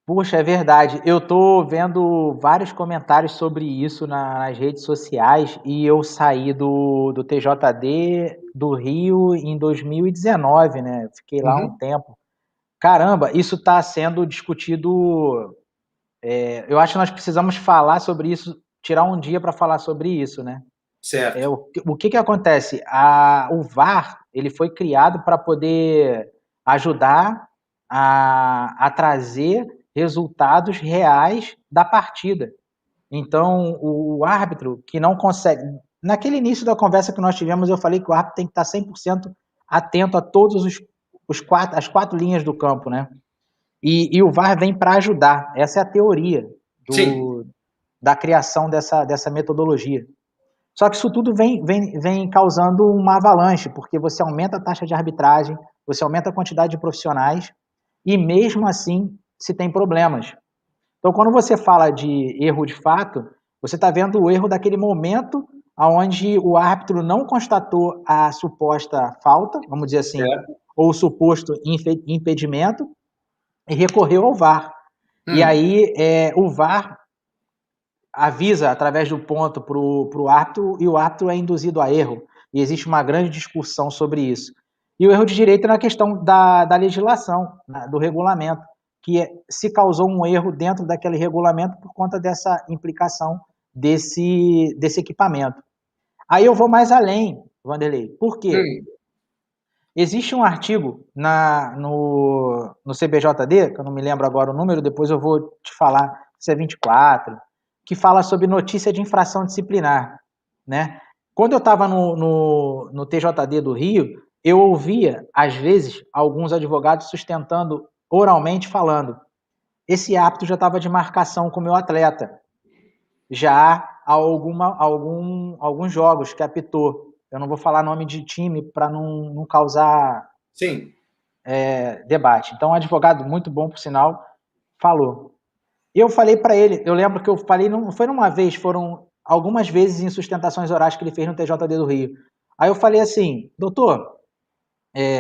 Puxa, é verdade. Eu tô vendo vários comentários sobre isso nas redes sociais e eu saí do TJD do Rio em 2019, né? Fiquei lá um tempo. Caramba, isso está sendo discutido. Eu acho que nós precisamos falar sobre isso, tirar um dia para falar sobre isso, né? Certo. O que acontece? O VAR ele foi criado para poder ajudar a trazer resultados reais da partida. Então, o árbitro que não consegue... Naquele início da conversa que nós tivemos, eu falei que o árbitro tem que estar 100% atento a todos as 4 linhas do campo, né? E o VAR vem para ajudar. Essa é a teoria da criação dessa metodologia. Só que isso tudo vem causando uma avalanche, porque você aumenta a taxa de arbitragem, você aumenta a quantidade de profissionais, e mesmo assim se tem problemas. Então, quando você fala de erro de fato, você está vendo o erro daquele momento onde o árbitro não constatou a suposta falta, vamos dizer assim, ou o suposto impedimento, e recorreu ao VAR. E aí o VAR avisa através do ponto para o árbitro e o árbitro é induzido a erro. E existe uma grande discussão sobre isso. E o erro de direito é na questão da legislação, do regulamento, que se causou um erro dentro daquele regulamento por conta dessa implicação desse equipamento. Aí eu vou mais além, Vanderlei. Por quê? Existe um artigo no CBJD, que eu não me lembro agora o número, depois eu vou te falar, se é 24, que fala sobre notícia de infração disciplinar, né? Quando eu estava no TJD do Rio, eu ouvia, às vezes, alguns advogados sustentando oralmente, falando: esse árbitro já estava de marcação com o meu atleta. Já há alguns jogos que apitou. Eu não vou falar nome de time para não causar debate. Então, um advogado muito bom, por sinal, falou. Eu falei para ele, eu lembro que eu falei, não foi uma vez, foram algumas vezes em sustentações orais que ele fez no TJD do Rio. Aí eu falei assim: doutor,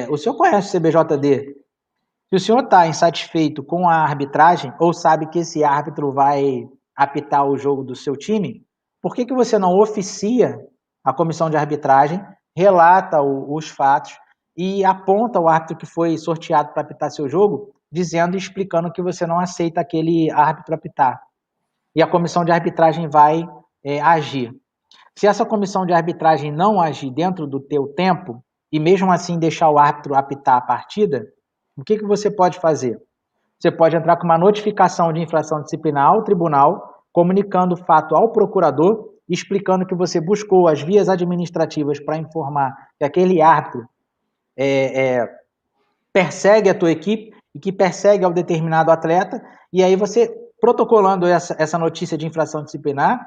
o senhor conhece o CBJD? Se o senhor está insatisfeito com a arbitragem, ou sabe que esse árbitro vai apitar o jogo do seu time, por que você não oficia a comissão de arbitragem, relata os fatos e aponta o árbitro que foi sorteado para apitar seu jogo, dizendo e explicando que você não aceita aquele árbitro apitar? E a comissão de arbitragem vai agir. Se essa comissão de arbitragem não agir dentro do teu tempo, e mesmo assim deixar o árbitro apitar a partida, o que você pode fazer? Você pode entrar com uma notificação de infração disciplinar ao tribunal, comunicando o fato ao procurador, explicando que você buscou as vias administrativas para informar que aquele árbitro persegue a tua equipe e que persegue ao determinado atleta, e aí você, protocolando essa notícia de infração disciplinar,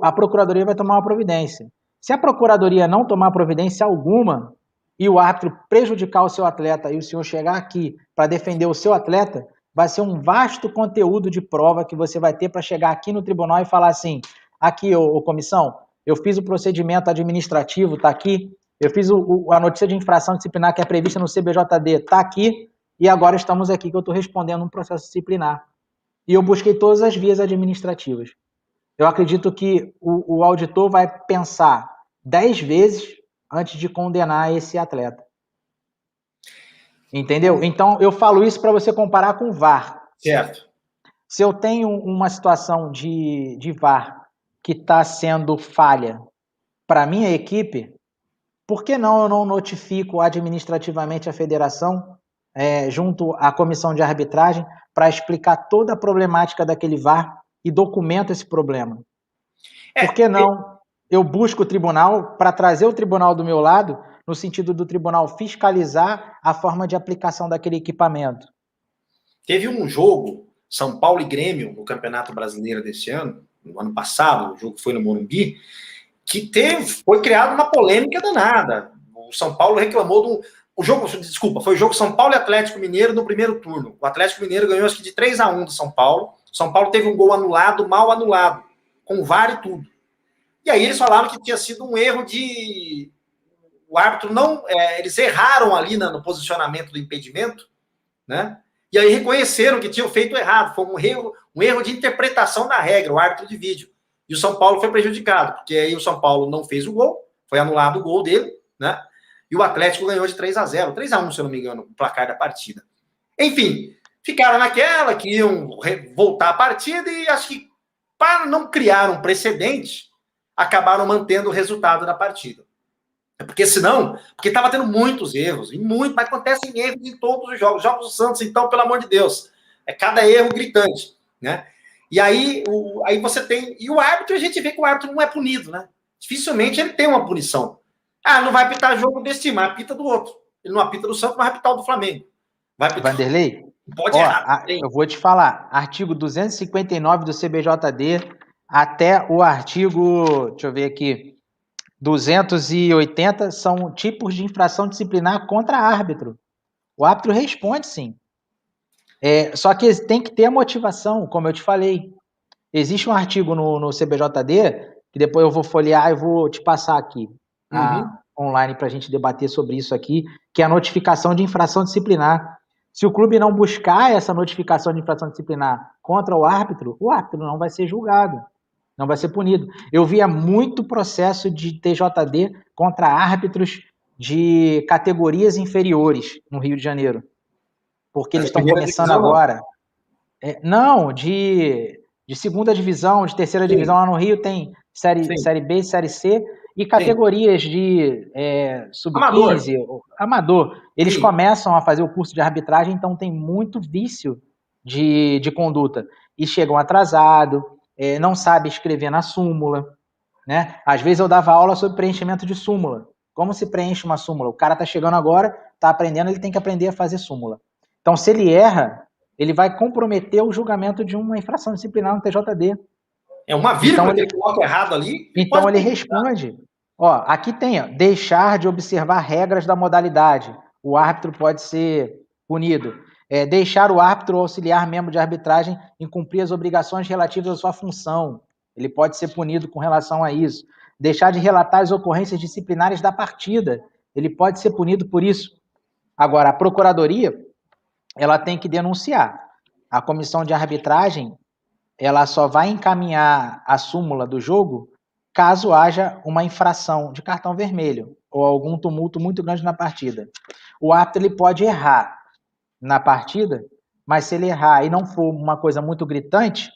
a procuradoria vai tomar uma providência. Se a procuradoria não tomar providência alguma e o árbitro prejudicar o seu atleta e o senhor chegar aqui para defender o seu atleta, vai ser um vasto conteúdo de prova que você vai ter para chegar aqui no tribunal e falar assim: aqui, comissão, eu fiz o procedimento administrativo, está aqui, eu fiz a notícia de infração disciplinar que é prevista no CBJD, está aqui, e agora estamos aqui que eu estou respondendo um processo disciplinar. E eu busquei todas as vias administrativas. Eu acredito que o auditor vai pensar 10 vezes antes de condenar esse atleta. Entendeu? Então, eu falo isso para você comparar com o VAR. Certo. Se eu tenho uma situação de VAR que está sendo falha para a minha equipe, por que não eu não notifico administrativamente a federação, junto à comissão de arbitragem, para explicar toda a problemática daquele VAR e documento esse problema? Por que não eu busco o tribunal para trazer o tribunal do meu lado, no sentido do tribunal fiscalizar a forma de aplicação daquele equipamento? Teve um jogo, São Paulo e Grêmio, no Campeonato Brasileiro desse ano, no ano passado, o jogo foi no Morumbi, que foi criado uma polêmica danada. O São Paulo reclamou Desculpa, foi o jogo São Paulo e Atlético Mineiro no primeiro turno. O Atlético Mineiro ganhou, acho que de 3-1 do São Paulo. O São Paulo teve um gol anulado, mal anulado, com VAR e tudo. E aí eles falaram que tinha sido um erro de... O árbitro não... eles erraram ali no posicionamento do impedimento, né? E aí reconheceram que tinham feito errado. Foi um erro de interpretação da regra, o árbitro de vídeo. E o São Paulo foi prejudicado, porque aí o São Paulo não fez o gol, foi anulado o gol dele, né? E o Atlético ganhou de 3-0, 3-1, se eu não me engano, o placar da partida. Enfim, ficaram naquela que iam voltar a partida e acho que, para não criar um precedente, acabaram mantendo o resultado da partida. Porque senão, porque estava tendo muitos erros, mas acontecem erros em todos os jogos. Jogos do Santos, então, pelo amor de Deus, é cada erro gritante, né? E aí você tem... E o árbitro, a gente vê que o árbitro não é punido, né? Dificilmente ele tem uma punição. Não vai apitar jogo desse time, mas apita do outro. Ele não apita do Santos, mas vai apitar o do Flamengo. Vai apitar... Vanderlei, pode errar. Eu vou te falar, artigo 259 do CBJD até o artigo, deixa eu ver aqui, 280 são tipos de infração disciplinar contra árbitro. O árbitro responde, sim. Só que tem que ter a motivação, como eu te falei. Existe um artigo no CBJD, que depois eu vou folhear e vou te passar aqui, online, para a gente debater sobre isso aqui, que é a notificação de infração disciplinar. Se o clube não buscar essa notificação de infração disciplinar contra o árbitro não vai ser julgado, não vai ser punido. Eu via muito processo de TJD contra árbitros de categorias inferiores no Rio de Janeiro, porque eles estão começando agora. Não, de segunda divisão, de terceira divisão. Lá no Rio tem série B, série C e categorias de sub-15, amador. Eles começam a fazer o curso de arbitragem, então tem muito vício de conduta. E chegam atrasado, não sabe escrever na súmula, né? Às vezes eu dava aula sobre preenchimento de súmula. Como se preenche uma súmula? O cara está chegando agora, está aprendendo, ele tem que aprender a fazer súmula. Então, se ele erra, ele vai comprometer o julgamento de uma infração disciplinar no TJD. É uma vírgula então, que ele coloca errado ali. Então ele responde. Aqui tem, deixar de observar regras da modalidade. O árbitro pode ser punido. Deixar o árbitro auxiliar membro de arbitragem em cumprir as obrigações relativas à sua função. Ele pode ser punido com relação a isso. Deixar de relatar as ocorrências disciplinares da partida. Ele pode ser punido por isso. Agora, a procuradoria, ela tem que denunciar. A comissão de arbitragem, ela só vai encaminhar a súmula do jogo caso haja uma infração de cartão vermelho ou algum tumulto muito grande na partida. O árbitro ele pode errar na partida, mas se ele errar e não for uma coisa muito gritante,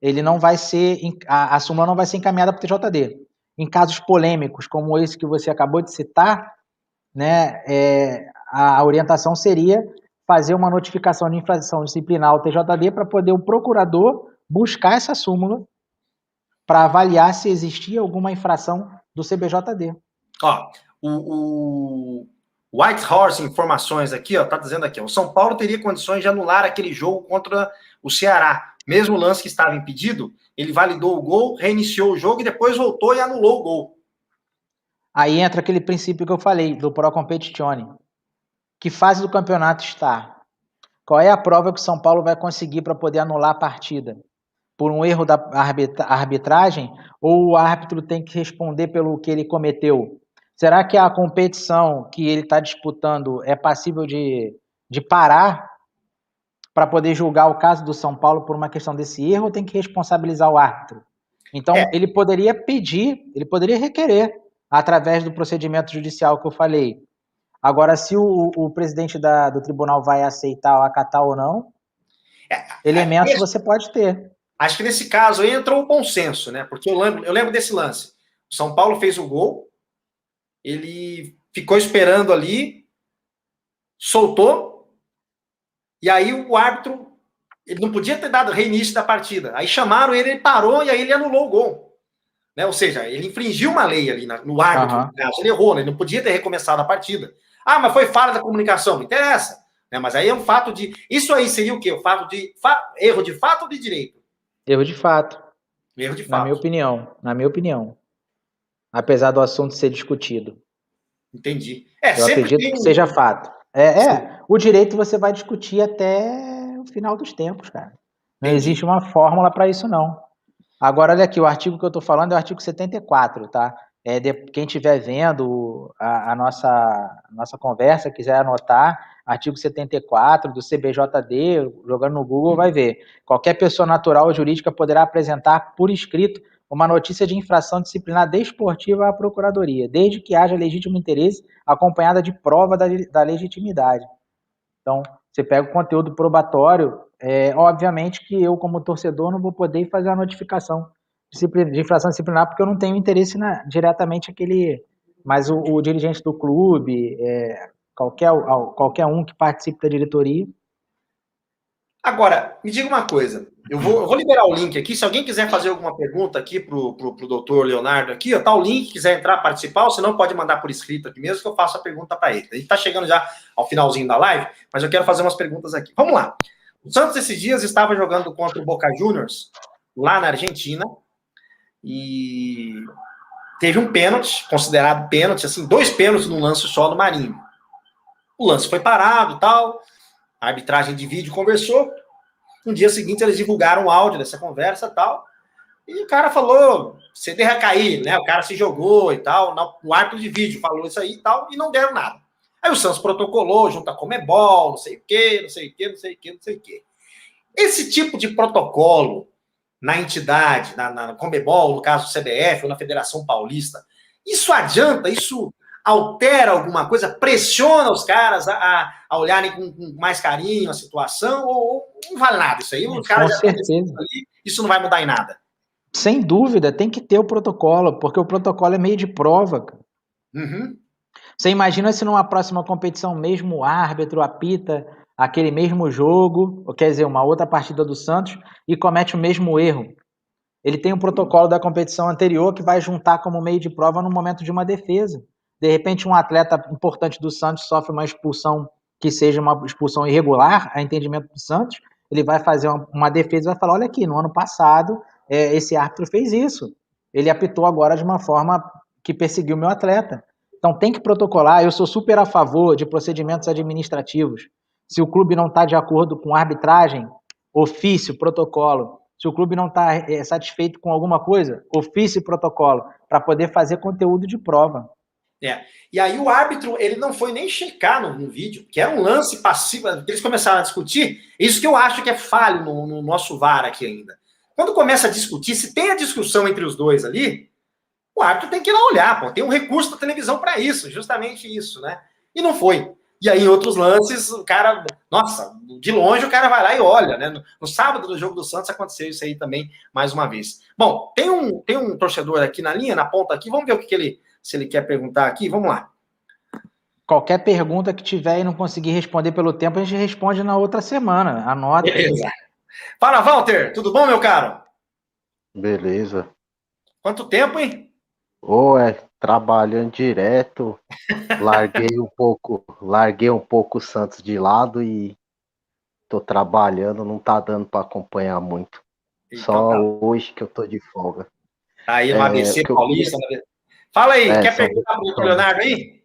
ele não vai ser, a súmula não vai ser encaminhada para o TJD. Em casos polêmicos, como esse que você acabou de citar, né, a orientação seria fazer uma notificação de infração disciplinar ao TJD para poder o procurador buscar essa súmula para avaliar se existia alguma infração do CBJD. O White Horse Informações aqui, tá dizendo aqui, o São Paulo teria condições de anular aquele jogo contra o Ceará. Mesmo o lance que estava impedido, ele validou o gol, reiniciou o jogo e depois voltou e anulou o gol. Aí entra aquele princípio que eu falei, do Pro Competizione. Que fase do campeonato está? Qual é a prova que o São Paulo vai conseguir para poder anular a partida? Por um erro da arbitragem, ou o árbitro tem que responder pelo que ele cometeu? Será que a competição que ele está disputando é passível de parar para poder julgar o caso do São Paulo por uma questão desse erro, ou tem que responsabilizar o árbitro? Então, ele poderia pedir, ele poderia requerer, através do procedimento judicial que eu falei. Agora, se o presidente do tribunal vai aceitar ou acatar ou não, elementos você pode ter. Acho que nesse caso aí entrou o bom senso, né? Porque eu lembro desse lance. O São Paulo fez o gol, ele ficou esperando ali, soltou, e aí o árbitro, ele não podia ter dado reinício da partida. Aí chamaram ele parou, e aí ele anulou o gol. Né? Ou seja, ele infringiu uma lei ali no árbitro, no caso. Ele errou, né? Ele não podia ter recomeçado a partida. Mas foi falha da comunicação, não interessa. Né? Mas aí é um fato de... Isso aí seria o quê? O fato de... Erro de fato ou de direito? Erro de fato. Erro de fato. Na minha opinião. Apesar do assunto ser discutido. Entendi. Eu acredito que seja fato. O direito você vai discutir até o final dos tempos, cara. Não existe uma fórmula para isso, não. Agora, olha aqui, o artigo que eu estou falando é o artigo 74, tá? Quem estiver vendo a nossa conversa, quiser anotar, artigo 74 do CBJD, jogando no Google, vai ver. Qualquer pessoa natural ou jurídica poderá apresentar por escrito uma notícia de infração disciplinar desportiva à Procuradoria, desde que haja legítimo interesse acompanhada de prova da legitimidade. Então, você pega o conteúdo probatório, obviamente que eu, como torcedor, não vou poder fazer a notificação de infração disciplinar, porque eu não tenho interesse diretamente aquele... Mas o dirigente do clube, qualquer um que participe da diretoria... Agora, me diga uma coisa, eu vou liberar o link aqui, se alguém quiser fazer alguma pergunta aqui pro doutor Leonardo aqui, tá o link, quiser entrar, participar, ou se não, pode mandar por escrito aqui mesmo, que eu faço a pergunta para ele. A gente tá chegando já ao finalzinho da live, mas eu quero fazer umas perguntas aqui. Vamos lá. O Santos, esses dias, estava jogando contra o Boca Juniors, lá na Argentina, e teve um pênalti, considerado pênalti, assim, 2 pênaltis num lance só do Marinho. O lance foi parado e tal, a arbitragem de vídeo conversou. No dia seguinte, eles divulgaram o áudio dessa conversa e tal. E o cara falou, você deixa cair, né? O cara se jogou e tal. O árbitro de vídeo falou isso aí e tal, e não deram nada. Aí o Santos protocolou junto à Conmebol, não sei o quê, não sei o quê, não sei o quê, não sei o quê. Esse tipo de protocolo na entidade, na Conmebol, no caso do CBF, ou na Federação Paulista, isso adianta? Isso altera alguma coisa? Pressiona os caras a olharem com mais carinho a situação? Ou não vale nada isso aí? Os caras com certeza. Isso não vai mudar em nada? Sem dúvida, tem que ter o protocolo, porque o protocolo é meio de prova. Uhum. Você imagina se numa próxima competição mesmo o árbitro apita aquele mesmo jogo, ou quer dizer, uma outra partida do Santos, e comete o mesmo erro. Ele tem um protocolo da competição anterior que vai juntar como meio de prova no momento de uma defesa. De repente, um atleta importante do Santos sofre uma expulsão que seja uma expulsão irregular, a entendimento do Santos, ele vai fazer uma defesa e vai falar, olha aqui, no ano passado, esse árbitro fez isso. Ele apitou agora de uma forma que perseguiu o meu atleta. Então, tem que protocolar. Eu sou super a favor de procedimentos administrativos. Se o clube não está de acordo com arbitragem, ofício, protocolo. Se o clube não está satisfeito com alguma coisa, ofício e protocolo, para poder fazer conteúdo de prova. E aí o árbitro, ele não foi nem checar no vídeo, que era um lance passivo, eles começaram a discutir, isso que eu acho que é falho no nosso VAR aqui ainda. Quando começa a discutir, se tem a discussão entre os dois ali, o árbitro tem que ir lá olhar, pô, tem um recurso da televisão para isso, justamente isso, né? E não foi. E aí, em outros lances, o cara, nossa, de longe o cara vai lá e olha, né? No sábado do jogo do Santos aconteceu isso aí também, mais uma vez. Bom, tem um torcedor aqui na linha, na ponta aqui, vamos ver o que se ele quer perguntar aqui, vamos lá. Qualquer pergunta que tiver e não conseguir responder pelo tempo, a gente responde na outra semana, anota. Beleza. Fala, Walter, tudo bom, meu caro? Beleza. Quanto tempo, hein? Trabalhando direto, larguei um pouco o Santos de lado e tô trabalhando, não tá dando para acompanhar muito. Então, só hoje que eu tô de folga. Aí no ABC Paulista. Fala aí, quer perguntar pro doutor Leonardo aí?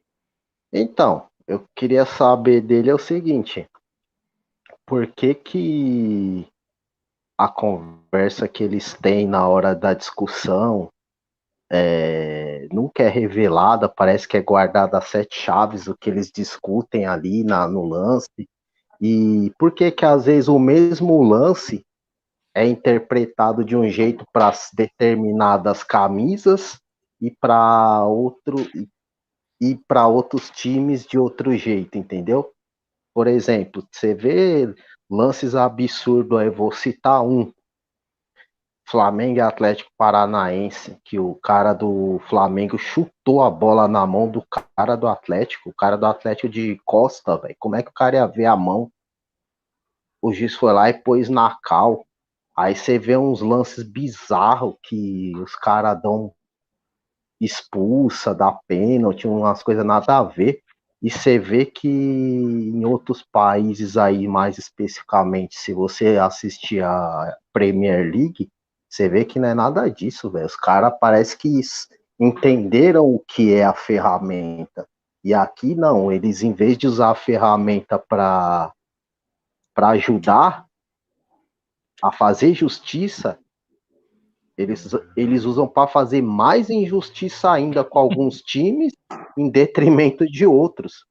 Então, eu queria saber dele o seguinte, por que a conversa que eles têm na hora da discussão nunca é revelada, parece que é guardada a 7 chaves o que eles discutem ali no lance, e por que às vezes o mesmo lance é interpretado de um jeito para determinadas camisas e para outros times de outro jeito, entendeu? Por exemplo, você vê lances absurdos, aí vou citar um, Flamengo e Atlético Paranaense, que o cara do Flamengo chutou a bola na mão do cara do Atlético, o cara do Atlético de costa, velho. Como é que o cara ia ver a mão? O juiz foi lá e pôs na cal. Aí você vê uns lances bizarros que os caras dão expulsa, dá pênalti, umas coisas nada a ver. E você vê que em outros países aí, mais especificamente, se você assistir a Premier League, você vê que não é nada disso, velho. Os caras parece que entenderam o que é a ferramenta E aqui não, eles em vez de usar a ferramenta para ajudar a fazer justiça, eles usam para fazer mais injustiça ainda com alguns times em detrimento de outros.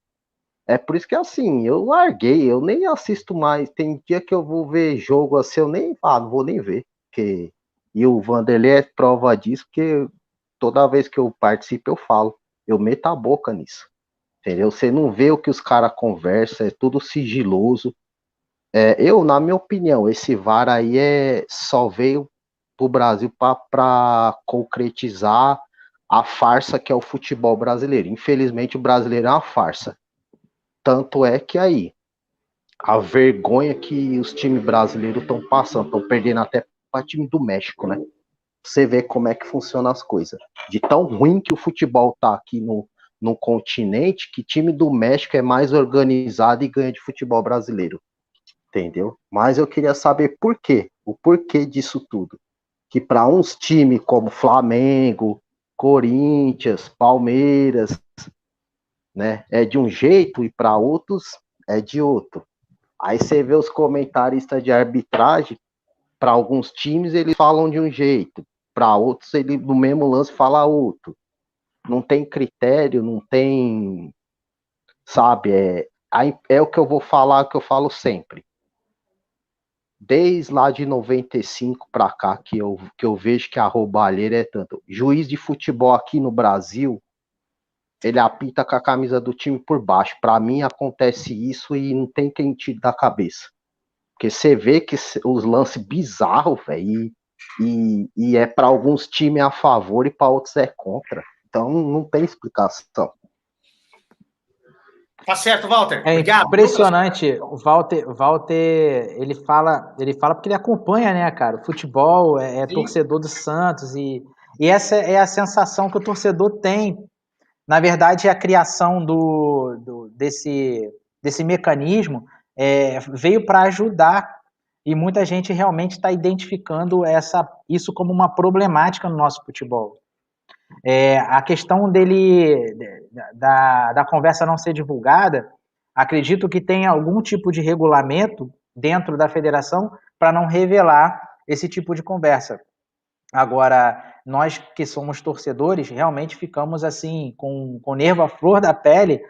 É por isso que assim, eu larguei, eu nem assisto mais. Tem dia que eu vou ver jogo assim, eu nem não vou nem ver. Porque... E o Vanderlei é prova disso, porque toda vez que eu participo eu falo, eu meto a boca nisso. Entendeu? Você não vê o que os caras conversam, é tudo sigiloso. Na minha opinião, esse VAR aí só veio pro Brasil para concretizar a farsa que é o futebol brasileiro. Infelizmente, o brasileiro é uma farsa. Tanto é que aí, a vergonha que os times brasileiros estão passando, estão perdendo até para time do México, né? Você vê como é que funcionam as coisas. De tão ruim que o futebol tá aqui no continente, que time do México é mais organizado e ganha de futebol brasileiro. Entendeu? Mas eu queria saber por quê. O porquê disso tudo. Que para uns times como Flamengo, Corinthians, Palmeiras, né, é de um jeito e para outros é de outro. Aí você vê os comentaristas de arbitragem, para alguns times eles falam de um jeito, para outros ele no mesmo lance fala outro. Não tem critério, não tem, sabe, é o que eu vou falar, que eu falo sempre. Desde lá de 95 para cá que eu vejo que a roubalheira é tanto. Juiz de futebol aqui no Brasil, ele apita com a camisa do time por baixo. Para mim acontece isso e não tem quem tire da cabeça. Porque você vê que os lances bizarros, velho, e é para alguns times a favor e para outros é contra. Então não tem explicação. Tá certo, Walter. É Obrigado. impressionante. O Walter, ele fala porque ele acompanha, né, cara? O futebol é torcedor do Santos e essa é a sensação que o torcedor tem. Na verdade, a criação desse mecanismo veio para ajudar e muita gente realmente está identificando isso como uma problemática no nosso futebol. A questão da conversa não ser divulgada, acredito que tem algum tipo de regulamento dentro da federação para não revelar esse tipo de conversa. Agora, nós que somos torcedores, realmente ficamos assim, com o nervo à flor da pele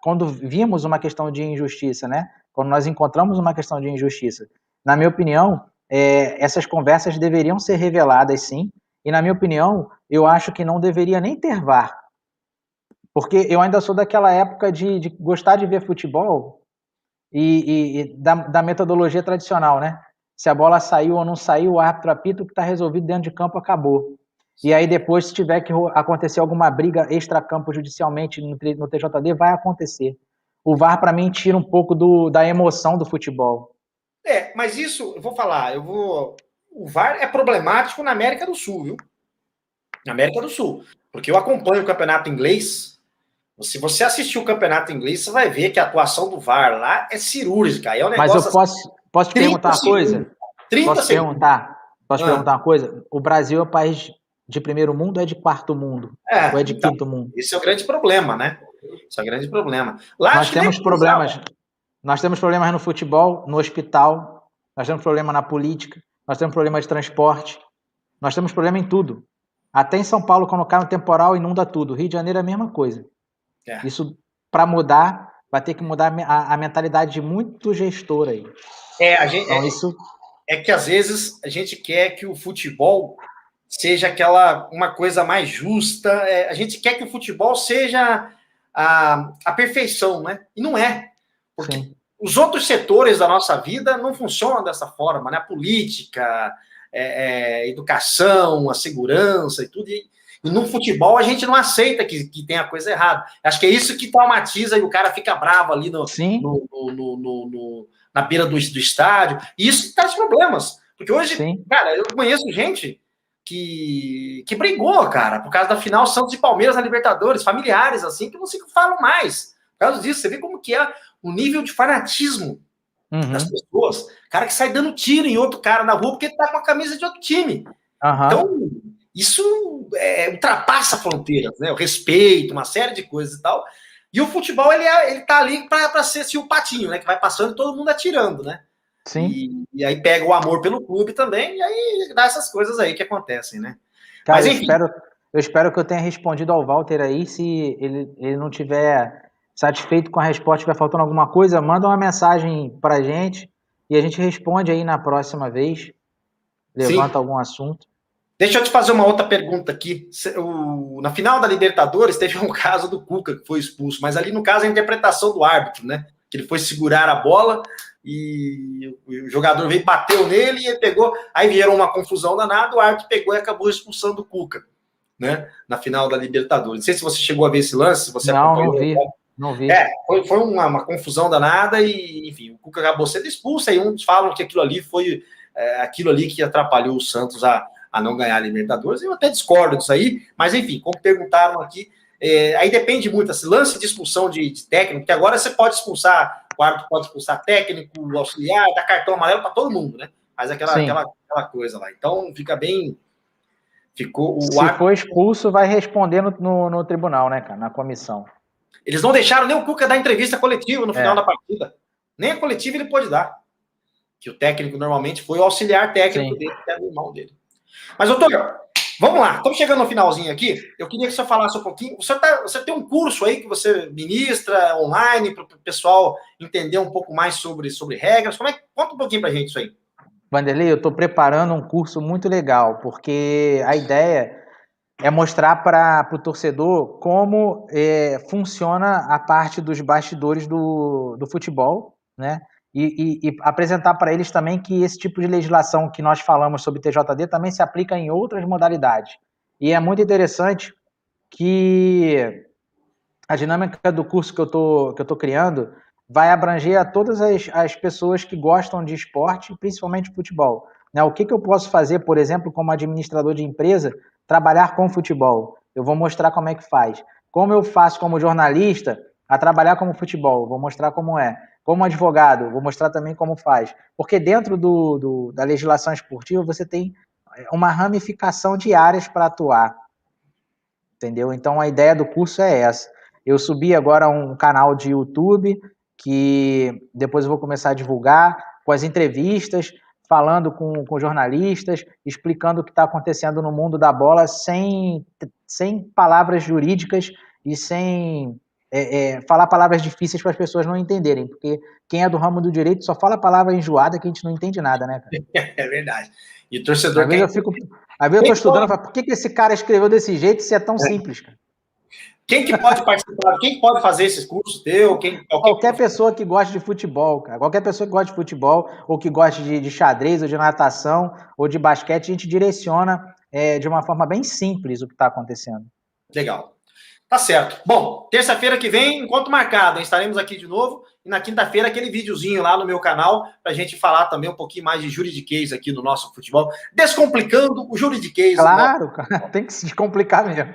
quando vimos uma questão de injustiça, né? Quando nós encontramos uma questão de injustiça. Na minha opinião, essas conversas deveriam ser reveladas, sim, e na minha opinião, eu acho que não deveria nem ter VAR. Porque eu ainda sou daquela época de gostar de ver futebol e da metodologia tradicional, né? Se a bola saiu ou não saiu, o árbitro apita, o que está resolvido dentro de campo acabou. E aí depois, se tiver que acontecer alguma briga extracampo judicialmente no TJD, vai acontecer. O VAR, para mim, tira um pouco da emoção do futebol. Mas isso, eu vou falar, o VAR é problemático na América do Sul, viu? Na América do Sul. Porque eu acompanho o campeonato inglês. Se você assistir o campeonato inglês, você vai ver que a atuação do VAR lá é cirúrgica. É um negócio. Mas eu posso te perguntar uma coisa? Posso perguntar uma coisa? O Brasil é um país de primeiro mundo ou é de quarto mundo? Ou é de quinto mundo? Esse é o grande problema, né? Esse é o grande problema. Lá nós temos problemas. Nós temos problemas no futebol, no hospital, nós temos problema na política, nós temos problema de transporte, nós temos problema em tudo. Até em São Paulo, quando cai um temporal, inunda tudo. Rio de Janeiro é a mesma coisa. Isso, para mudar, vai ter que mudar a mentalidade de muito gestor aí. É que às vezes a gente quer que o futebol seja uma coisa mais justa. A gente quer que o futebol seja a perfeição, né? E não é. Porque Sim. Os outros setores da nossa vida não funcionam dessa forma, né? A política, educação, a segurança e tudo. E no futebol a gente não aceita que tem a coisa errada. Acho que é isso que traumatiza e o cara fica bravo ali na beira do estádio. E isso traz problemas. Porque hoje, Sim. Cara, eu conheço gente que brigou, cara, por causa da final Santos e Palmeiras na Libertadores, familiares, assim, que não se falam mais. Por causa disso, você vê como que é o nível de fanatismo das pessoas. Cara que sai dando tiro em outro cara na rua porque ele tá com a camisa de outro time. Então, Isso ultrapassa fronteiras, né? O respeito, uma série de coisas e tal. E o futebol, ele tá ali para ser assim, o patinho, né? Que vai passando e todo mundo atirando, né? Sim. E aí pega o amor pelo clube também, e aí dá essas coisas aí que acontecem, né? Cara, Mas enfim. eu espero que eu tenha respondido ao Walter aí. Se ele não tiver satisfeito com a resposta, estiver faltando alguma coisa, manda uma mensagem pra gente e a gente responde aí na próxima vez. Levanta algum assunto. Deixa eu te fazer uma outra pergunta aqui. Na final da Libertadores teve um caso do Cuca que foi expulso, mas ali no caso a interpretação do árbitro, né? Que ele foi segurar a bola e o jogador veio, bateu nele e ele pegou, aí vieram uma confusão danada, o árbitro pegou e acabou expulsando o Cuca, né? Na final da Libertadores. Não sei se você chegou a ver esse lance, se você acompanhou. Não vi. Foi uma confusão danada e, enfim, o Cuca acabou sendo expulso, aí uns falam que aquilo ali foi aquilo ali que atrapalhou o Santos a não ganhar a Libertadores. Eu até discordo disso aí, mas enfim, como perguntaram aqui, aí depende muito, esse lance de expulsão de técnico, que agora você pode expulsar, o árbitro pode expulsar técnico, auxiliar, dar cartão amarelo para todo mundo, né? Faz aquela coisa lá. Então fica bem. Se for expulso, vai responder no tribunal, né, cara? Na comissão. Eles não deixaram nem o Cuca dar entrevista coletiva no final da partida. Nem a coletiva ele pôde dar. Que o técnico normalmente foi o auxiliar técnico dele, que era o irmão dele. Mas, doutor, vamos lá. Estamos chegando no finalzinho aqui. Eu queria que você falasse um pouquinho. Você tem um curso aí que você ministra online para o pessoal entender um pouco mais sobre regras. Conta um pouquinho para a gente isso aí. Vanderlei, eu estou preparando um curso muito legal, porque a ideia é mostrar para o torcedor como funciona a parte dos bastidores do futebol, né? E apresentar para eles também que esse tipo de legislação que nós falamos sobre TJD também se aplica em outras modalidades. E é muito interessante que a dinâmica do curso que eu tô criando vai abranger a todas as pessoas que gostam de esporte, principalmente futebol. Né? O que eu posso fazer, por exemplo, como administrador de empresa, trabalhar com futebol? Eu vou mostrar como é que faz. Como eu faço como jornalista a trabalhar como futebol? Vou mostrar como é. Como advogado, vou mostrar também como faz. Porque dentro da legislação esportiva você tem uma ramificação de áreas para atuar. Entendeu? Então a ideia do curso é essa. Eu subi agora um canal de YouTube que depois eu vou começar a divulgar com as entrevistas, falando com jornalistas, explicando o que está acontecendo no mundo da bola sem palavras jurídicas e sem falar palavras difíceis para as pessoas não entenderem, porque quem é do ramo do direito só fala palavra enjoada que a gente não entende nada, né, cara? É verdade. E o torcedor... Às vezes eu estou estudando e falo, por que esse cara escreveu desse jeito se é tão simples, cara? Quem que pode participar? Quem pode fazer esses cursos teu? Qualquer pessoa que gosta de futebol, cara. Qualquer pessoa que gosta de futebol, ou que gosta de xadrez, ou de natação, ou de basquete, a gente direciona de uma forma bem simples o que está acontecendo. Legal. Tá certo. Bom, terça-feira que vem, encontro marcado, hein? Estaremos aqui de novo. E na quinta-feira, aquele videozinho lá no meu canal, pra gente falar também um pouquinho mais de juridiquês aqui no nosso futebol. Descomplicando o juridiquês. Claro, cara. Tem que se descomplicar mesmo.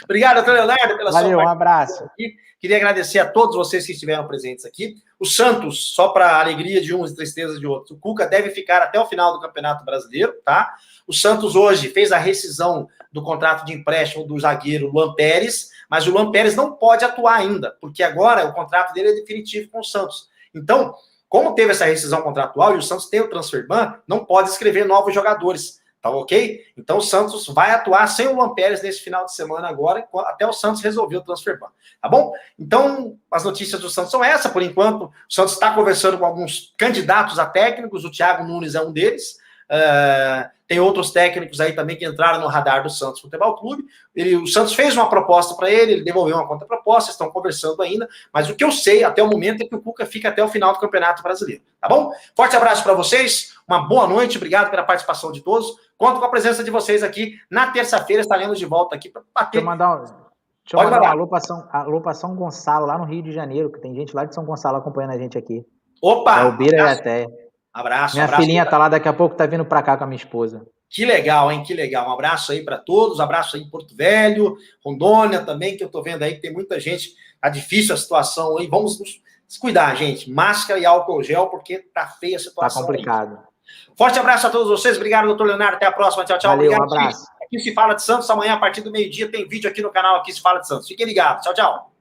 Obrigado, doutor Leonardo, pela sua participação. Um abraço. Aqui. Queria agradecer a todos vocês que estiveram presentes aqui. O Santos, só para alegria de uns e tristeza de outros, o Cuca deve ficar até o final do Campeonato Brasileiro, tá? O Santos hoje fez a rescisão do contrato de empréstimo do zagueiro Luan Pérez, mas o Luan Pérez não pode atuar ainda, porque agora o contrato dele é definitivo com o Santos. Então, como teve essa rescisão contratual e o Santos tem o transfer ban, não pode escrever novos jogadores. Tá ok? Então o Santos vai atuar sem o Luan Pérez nesse final de semana agora, até o Santos resolver o transfer ban. Tá bom? Então, as notícias do Santos são essas, por enquanto. O Santos está conversando com alguns candidatos a técnicos, o Thiago Nunes é um deles. Tem outros técnicos aí também que entraram no radar do Santos Futebol Clube. O Santos fez uma proposta para ele devolveu uma contraproposta, estão conversando ainda, mas o que eu sei até o momento é que o Cuca fica até o final do Campeonato Brasileiro. Tá bom? Forte abraço para vocês, uma boa noite, obrigado pela participação de todos. Conto com a presença de vocês aqui. Na terça-feira estaremos de volta aqui para bater. Deixa eu mandar um alô para São Gonçalo, lá no Rio de Janeiro, que tem gente lá de São Gonçalo acompanhando a gente aqui. Opa! É o Bira e a Té. Abraço. Minha filhinha tá lá, daqui a pouco tá vindo para cá com a minha esposa. Que legal, hein? Que legal. Um abraço aí para todos. Um abraço aí em Porto Velho, Rondônia também, que eu tô vendo aí que tem muita gente. Tá difícil a situação aí. Vamos nos cuidar, gente. Máscara e álcool gel, porque tá feia a situação. Tá complicado. Aí. Forte abraço a todos vocês. Obrigado, doutor Leonardo. Até a próxima. Tchau, tchau. Valeu, Obrigado, um abraço. Aqui se fala de Santos. Amanhã, a partir do meio-dia, tem vídeo aqui no canal Aqui se fala de Santos. Fiquem ligados. Tchau, tchau.